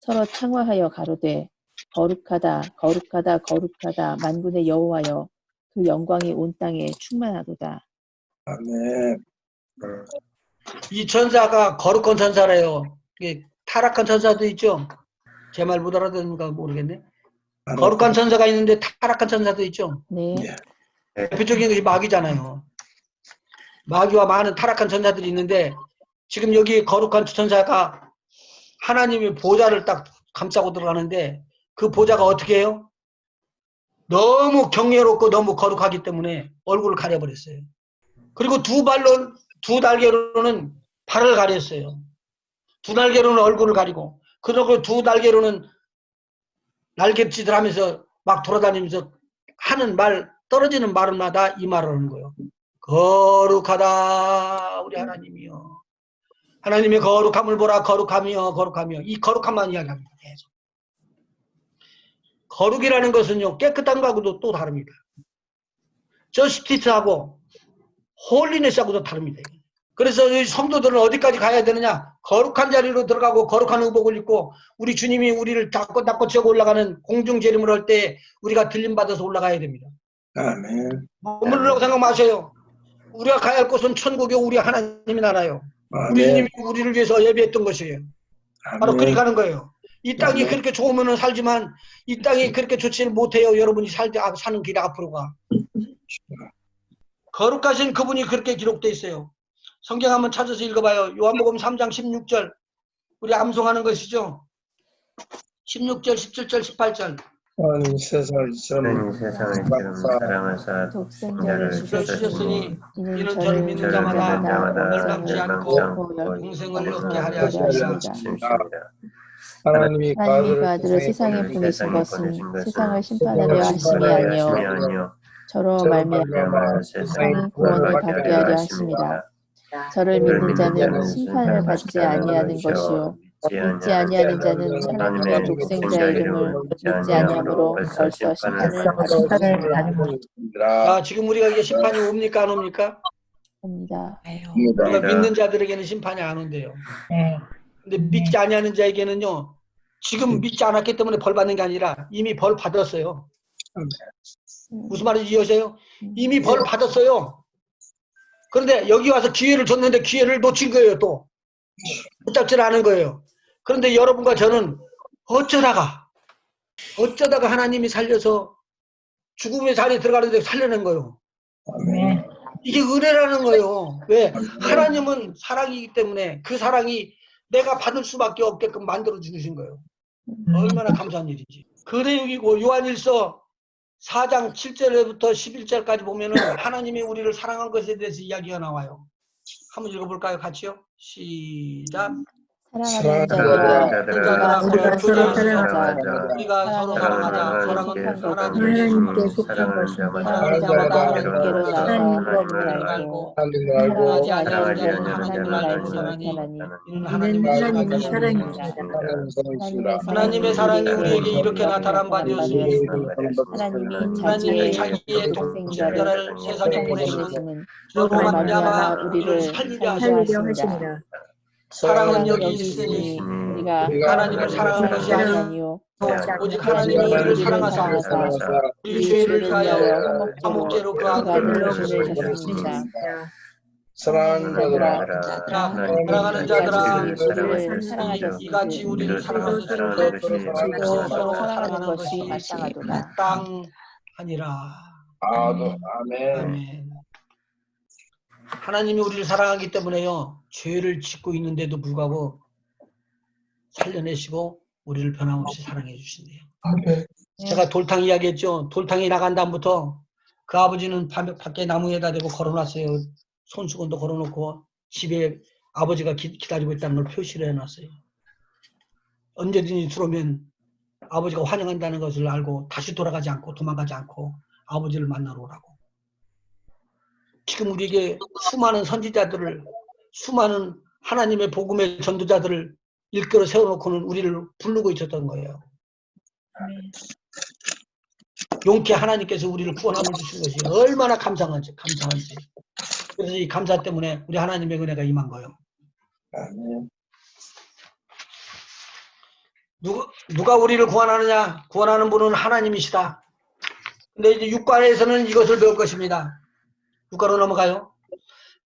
서로 창화하여 가로되 거룩하다 거룩하다 거룩하다 만군의 여호와여 그 영광이 온 땅에 충만하도다. 아멘. 이 천사가 거룩한 천사래요. 이게 타락한 천사도 있죠. 제 말 못 알아듣는가 모르겠네. 거룩한 천사가 있는데 타락한 천사도 있죠. 네. 예. 대표적인 것이 마귀잖아요. 마귀와 많은 타락한 천사들이 있는데 지금 여기 거룩한 천사가 하나님의 보좌를 딱 감싸고 들어가는데 그 보좌가 어떻게 해요? 너무 경외롭고 너무 거룩하기 때문에 얼굴을 가려버렸어요. 그리고 두 날개로는 발을 가렸어요. 두 날개로는 얼굴을 가리고 그리고 두 날개로는 날갯짓을 하면서 막 돌아다니면서 하는 말, 떨어지는 말마다 이 말을 하는 거예요. 거룩하다 우리 하나님이요. 하나님의 거룩함을 보라. 거룩하며 거룩하며. 이 거룩함만 이야기합니다. 계속. 거룩이라는 것은요. 깨끗한 거하고도 또 다릅니다. 저스티스하고 홀리네스하고도 다릅니다. 그래서 이 성도들은 어디까지 가야 되느냐? 거룩한 자리로 들어가고 거룩한 의복을 입고 우리 주님이 우리를 닦고 지어 올라가는 공중 재림을 할 때 우리가 들림받아서 올라가야 됩니다. 아멘. 머물려고 생각 마세요. 우리가 가야 할 곳은 천국이요. 우리 하나님이 나라요. 우리 주님이 우리를 위해서 예비했던 것이에요. 바로 그리 가는 거예요. 이 땅이 아멘. 그렇게 좋으면 살지만 이 땅이 그렇게 좋지를 못해요. 여러분이 사는 길이 앞으로가. 거룩하신 그분이 그렇게 기록되어 있어요. 성경 한번 찾아서 읽어봐요. 요한복음 3장 16절. 우리 암송하는 것이죠. 16절, 17절, 18절. 하나님 세상을 하나님 세상을 이처럼 사랑하사 독생자를 주셨으니 이는 이는 저를 믿는 믿는 자마다 자마다 멸망치 않고 영생을 얻게 하려 하십니다. 하나님이 하나님이 그 아들을 세상에 보내신 것은 세상을 심판하려 하심이 아니요 저로 말미암아 세상이 구원을 받게 하려 하심이라. 저를 믿는 자는 심판을 받지 아니하는 것이요 믿지 아니하는 자는 하나님의 독생자의 이름을 믿지 아니하므로 벌써 심판을 받은 자, 지금 우리가 이게 심판이 옵니까 안 옵니까? 겁니다. 우리가 믿는 자들에게는 심판이 안 온대요. 근데 믿지 아니하는 자에게는요. 지금 믿지 않았기 때문에 벌 받는 게 아니라 이미 벌 받았어요. 무슨 말인지 이해하세요? 이미 벌 받았어요. 그런데 여기 와서 기회를 줬는데 기회를 놓친 거예요. 또 붙잡질 않은 거예요. 그런데 여러분과 저는 어쩌다가 하나님이 살려서 죽음의 자리에 들어가는데 살려낸 거예요. 이게 은혜라는 거예요. 왜? 하나님은 사랑이기 때문에 그 사랑이 내가 받을 수밖에 없게끔 만들어 주신 거예요. 얼마나 감사한 일인지. 그 내용이고 요한일서 4장 7절부터 11절까지 보면은 하나님이 우리를 사랑한 것에 대해서 이야기가 나와요. 한번 읽어볼까요? 같이요? 시작. 사랑하는 자들아 자들아, 우리가 서로 사랑하자. 우리가 서로 사랑하자. 사랑은 하나님께 속한 것입니다. 사랑하는 자마다 하나님께로 하나님께로 나서 하나님을 알고 하나님을 알고 사랑하지 사랑하지 아니하는 아니하는 자는 자는 하나님을 알지 알고 못하나니 이는 하나님의 사랑이 사랑입니다. 하나님의 사랑이 우리에게 이렇게 나타난 바 되었으니 하나님이 하나님이 자기의 자기의 독생자를 독생자를 세상에 보내시는 보내시는 저로 저로 말미암아 말미암아 우리를 우리를 살리려 살리려 하십니다. 하십니다. 사랑은 여기 여기 있으니 있으니 우리가 하나님을 사랑한 것이 아니요 오직 하나님이 우리를 사랑하사 우리 죄를 위하여 화목제로 그 아들을 보내셨습니다. 사랑하는 자들아 사랑하는 자들아 우리를 이같이 우리를 사랑하는 우리도 서로 사랑하는 것이 마땅하도다. 마땅하니라. 아멘. 아멘. 하나님이 우리를 사랑하기 때문에요. 죄를 짓고 있는데도 불구하고 살려내시고 우리를 변함없이 사랑해 주신대요. 제가 돌탕 이야기했죠. 돌탕이 나간 다음부터 그 아버지는 밖에 나무에다 대고 걸어놨어요. 손수건도 걸어놓고 집에 아버지가 기다리고 있다는 걸 표시를 해놨어요. 언제든지 들어오면 아버지가 환영한다는 것을 알고 다시 돌아가지 않고 도망가지 않고 아버지를 만나러 오라고. 지금 우리에게 수많은 선지자들을 수많은 하나님의 복음의 전도자들을 일컬어 세워놓고는 우리를 부르고 있었던 거예요. 아멘. 용케 하나님께서 우리를 구원함을 주신 것이 얼마나 감사한지. 그래서 이 감사 때문에 우리 하나님의 은혜가 임한 거예요. 아멘. 누가 우리를 구원하느냐? 구원하는 분은 하나님이시다. 근데 이제 육관에서는 이것을 배울 것입니다. 육관으로 넘어가요.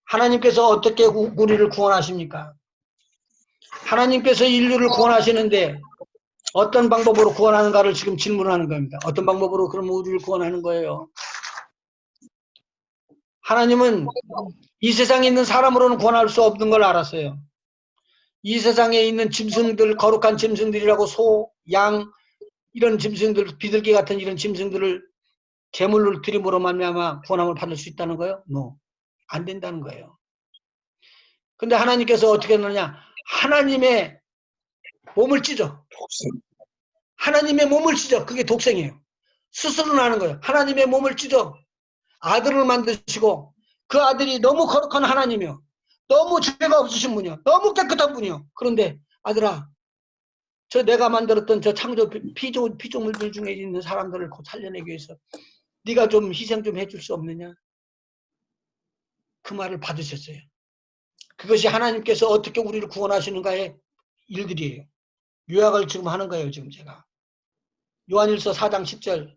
하나님께서 어떻게 우리를 구원하십니까? 하나님께서 인류를 구원하시는데 어떤 방법으로 구원하는가를 지금 질문하는 겁니다. 어떤 방법으로 그럼 우리를 구원하는 거예요? 하나님은 이 세상에 있는 사람으로는 구원할 수 없는 걸 알았어요. 이 세상에 있는 짐승들, 거룩한 짐승들이라고 소, 양 이런 짐승들, 비둘기 같은 이런 짐승들을 제물로 드림으로 말미암아 구원함을 받을 수 있다는 거예요? No. 안 된다는 거예요. 근데 하나님께서 어떻게 했느냐? 하나님의 몸을 찢어. 하나님의 몸을 찢어. 그게 독생이에요. 스스로 하는 거예요. 하나님의 몸을 찢어. 아들을 만드시고 그 아들이 너무 거룩한 하나님이요. 너무 죄가 없으신 분이요. 너무 깨끗한 분이요. 그런데 아들아, 저 내가 만들었던 저 창조 피조물들 중에 있는 사람들을 살려내기 위해서 네가 좀 희생 좀 해줄 수 없느냐? 그 말을 받으셨어요. 그것이 하나님께서 어떻게 우리를 구원하시는가의 일들이에요. 요약을 지금 하는 거예요. 지금 제가. 요한일서 4장 10절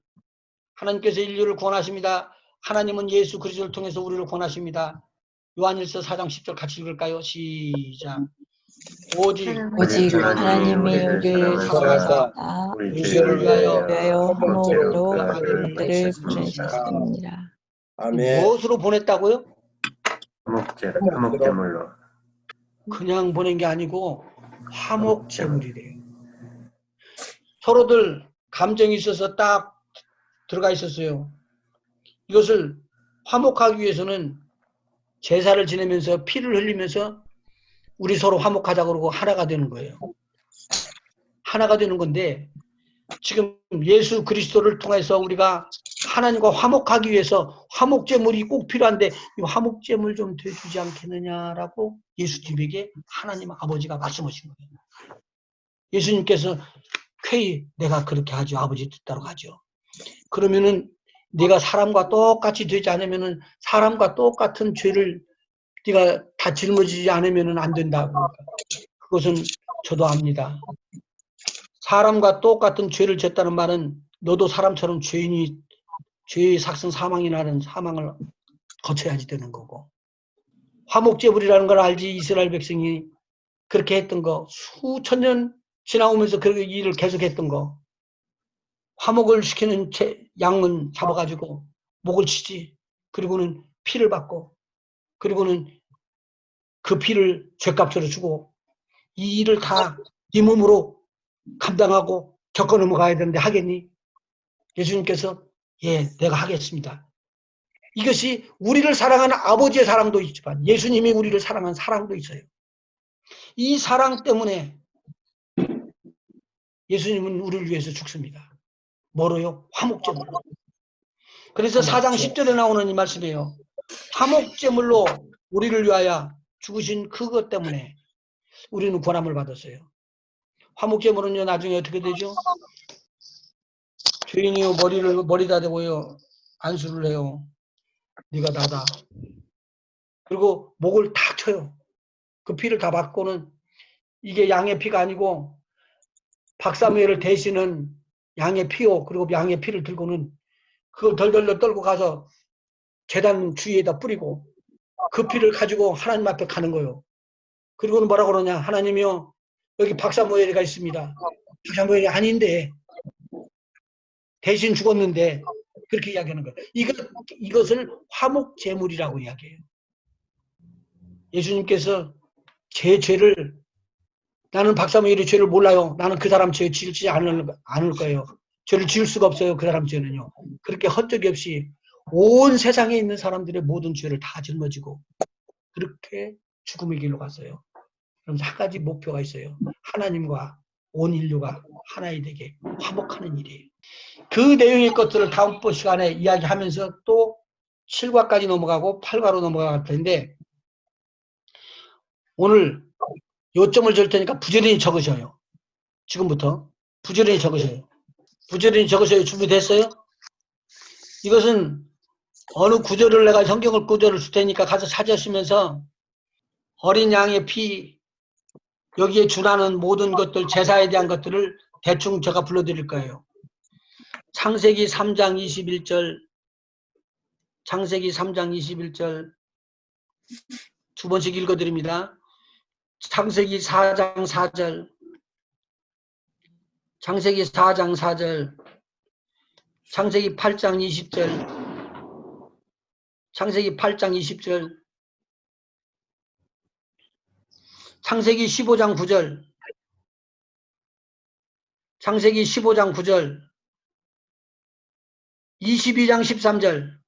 하나님께서 인류를 구원하십니다. 하나님은 예수 그리스도를 통해서 우리를 구원하십니다. 요한일서 4장 10절 같이 읽을까요? 시작. 오직 하나님이 우리를 사랑하사 사랑하사 우리 죄를 위하여 위하여 화목으로 그 아들을 보내셨습니다. 보내셨습니다. 아멘. 무엇으로 보냈다고요? 화목제물로. 그냥 보낸 게 아니고 화목제물이래요. 서로들 감정이 있어서 딱 들어가 있었어요. 이것을 화목하기 위해서는 제사를 지내면서 피를 흘리면서 우리 서로 화목하자 그러고 하나가 되는 거예요. 하나가 되는 건데 지금 예수 그리스도를 통해서 우리가 하나님과 화목하기 위해서 화목제물이 꼭 필요한데 이 화목제물 좀 돼주지 않겠느냐라고 예수님에게 하나님 아버지가 말씀하신 거예요. 예수님께서 쾌히 내가 그렇게 하죠. 아버지 뜻대로 하죠. 그러면은 네가 사람과 똑같이 되지 않으면은 사람과 똑같은 죄를 네가 다 짊어지지 않으면은 안 된다고. 그것은 저도 압니다. 사람과 똑같은 죄를 졌다는 말은 너도 사람처럼 죄의 삭슨 사망이 나는 사망을 거쳐야지 되는 거고. 화목제물이라는 걸 알지 이스라엘 백성이 그렇게 했던 거 수천 년 지나오면서 그 일을 계속했던 거. 화목을 시키는 양은 잡아가지고 목을 치지. 그리고는 피를 받고 그리고는 그 피를 죗값으로 주고 이 일을 다 네 몸으로 감당하고 겪어 넘어가야 되는데 하겠니? 예수님께서 예, 내가 하겠습니다. 이것이 우리를 사랑하는 아버지의 사랑도 있지만 예수님이 우리를 사랑한 사랑도 있어요. 이 사랑 때문에 예수님은 우리를 위해서 죽습니다. 뭐로요? 화목제물로. 그래서 4장 10절에 나오는 이 말씀이에요. 화목제물로 우리를 위하여 죽으신 그것 때문에 우리는 구원함을 받았어요. 화목제물은요 나중에 어떻게 되죠? 죄인이요 머리다 대고요 안수를 해요. 네가 나다. 그리고 목을 탁 쳐요. 그 피를 다 받고는 이게 양의 피가 아니고 박사무엘을 대신은 양의 피요. 그리고 양의 피를 들고는 그걸 덜덜덜 떨고 가서 제단 주위에다 뿌리고 그 피를 가지고 하나님 앞에 가는 거예요. 그리고는 뭐라고 그러냐? 하나님이요. 여기 박사무엘이가 있습니다. 박사무엘이 아닌데 대신 죽었는데 그렇게 이야기하는 거예요. 이것을 화목제물이라고 이야기해요. 예수님께서 제 죄를 나는 박사무엘의 죄를 몰라요. 나는 그 사람 죄 지지 않을 거예요. 죄를 지을 수가 없어요. 그 사람 죄는요. 그렇게 헛되이 없이 온 세상에 있는 사람들의 모든 죄를 다 짊어지고 그렇게 죽음의 길로 갔어요. 그럼 한 가지 목표가 있어요. 하나님과 온 인류가 하나이 되게 화목하는 일이에요. 그 내용의 것들을 다음번 시간에 이야기하면서 또 7과까지 넘어가고 8과로 넘어갈 텐데 오늘 요점을 줄 테니까 부지런히 적으셔요. 지금부터 부지런히 적으셔요. 부지런히 적으셔요. 준비됐어요? 이것은 어느 구절을 내가 성경을 구절을 줄 테니까 가서 찾으시면서 어린 양의 피, 여기에 준하는 모든 것들, 제사에 대한 것들을 대충 제가 불러드릴 거예요. 창세기 3장 21절, 창세기 3장 21절 두 번씩 읽어드립니다. 창세기 4장 4절, 창세기 4장 4절, 창세기 8장 20절, 창세기 8장 20절, 창세기 15장 9절, 창세기 15장 9절, 22장 13절,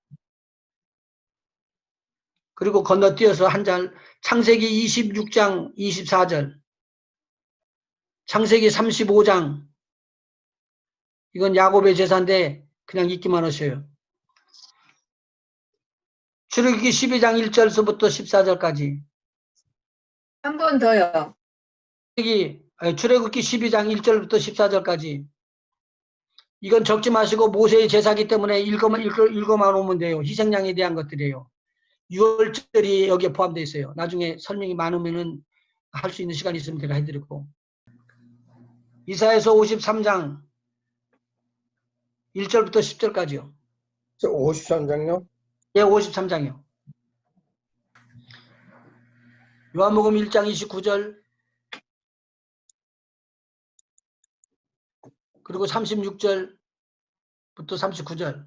그리고 건너뛰어서 한 절, 창세기 26장 24절, 창세기 35장, 이건 야곱의 제사인데 그냥 읽기만 하셔요. 출애굽기 12장 1절서부터 14절까지. 한 번 더요. 출애굽기 12장 1절부터 14절까지. 이건 적지 마시고 모세의 제사기 때문에 읽어만 오면 돼요. 희생양에 대한 것들이에요. 6월절이 여기에 포함되어 있어요. 나중에 설명이 많으면은 할 수 있는 시간이 있으면 제가 해드리고. 이사야서 53장 1절부터 10절까지요. 53장요? 예, 53장이요. 요한복음 1장 29절 그리고 36절부터 39절.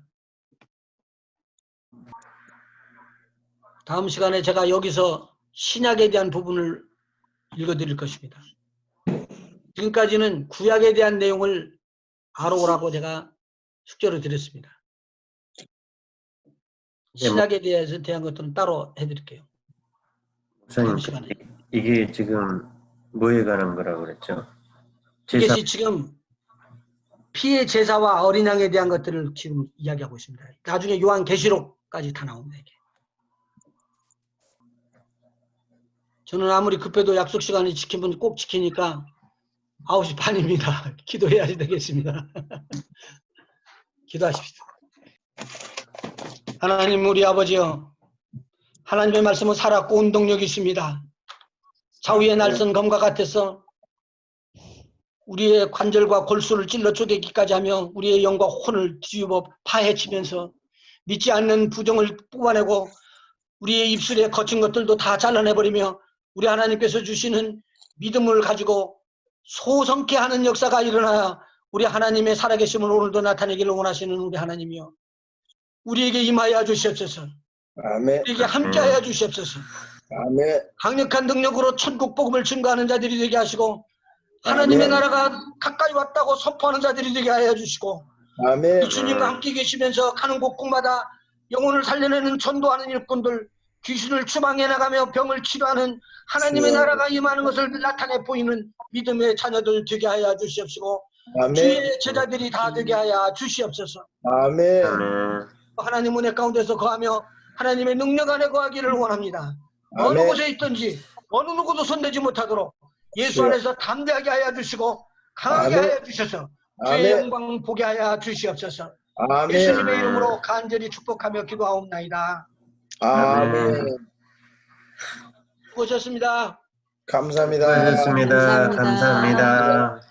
다음 시간에 제가 여기서 신약에 대한 부분을 읽어드릴 것입니다. 지금까지는 구약에 대한 내용을 알아오라고 제가 숙제를 드렸습니다. 신약에 대한 것들은 따로 해드릴게요. 다음 목사님, 시간에. 이게 지금 뭐에 관한 거라고 그랬죠? 제사. 이것이 지금 피의 제사와 어린 양에 대한 것들을 지금 이야기하고 있습니다. 나중에 요한계시록까지 다 나옵니다. 이게. 저는 아무리 급해도 약속 시간이 지키면 꼭 지키니까 9시 반입니다. 기도해야 되겠습니다. 기도하십시오. 하나님 우리 아버지여, 하나님의 말씀은 살았고 운동력이 있습니다. 좌우의 날선 검과 같아서 우리의 관절과 골수를 찔러 쪼개기까지 하며 우리의 영과 혼을 뒤집어 파헤치면서 믿지 않는 부정을 뽑아내고 우리의 입술에 거친 것들도 다 잘라내버리며 우리 하나님께서 주시는 믿음을 가지고 소성케 하는 역사가 일어나야 우리 하나님의 살아계심을 오늘도 나타내기를 원하시는 우리 하나님이여, 우리에게 임하여 주시옵소서. 아멘. 우리에게 함께하여 주시옵소서. 아멘. 강력한 능력으로 천국 복음을 증거하는 자들이 되게 하시고 하나님의 아멘. 나라가 가까이 왔다고 선포하는 자들이 되게 하여 주시고 아멘. 주님과 함께 계시면서 가는 곳곳마다 영혼을 살려내는 전도하는 일꾼들, 귀신을 추방해 나가며 병을 치료하는 하나님의 주여. 나라가 임하는 것을 나타내 보이는 믿음의 자녀들 되게 하여 주시옵시고 아멘. 주의 제자들이 다 되게 하여 주시옵소서. 아멘. 아멘. 하나님 은혜 가운데서 거하며 하나님의 능력 안에 거하기를 원합니다. 어느 아멘. 곳에 있든지 어느 누구도 손대지 못하도록 예수 주여. 안에서 담대하게 하여 주시고 강하게 아멘. 하여 주셔서 주의 아멘. 영광 보게 하여 주시옵소서. 아멘. 예수님의 이름으로 간절히 축복하며 기도하옵나이다. 아멘. 수고하셨습니다. 감사합니다. 수고하셨습니다. 감사합니다. 감사합니다.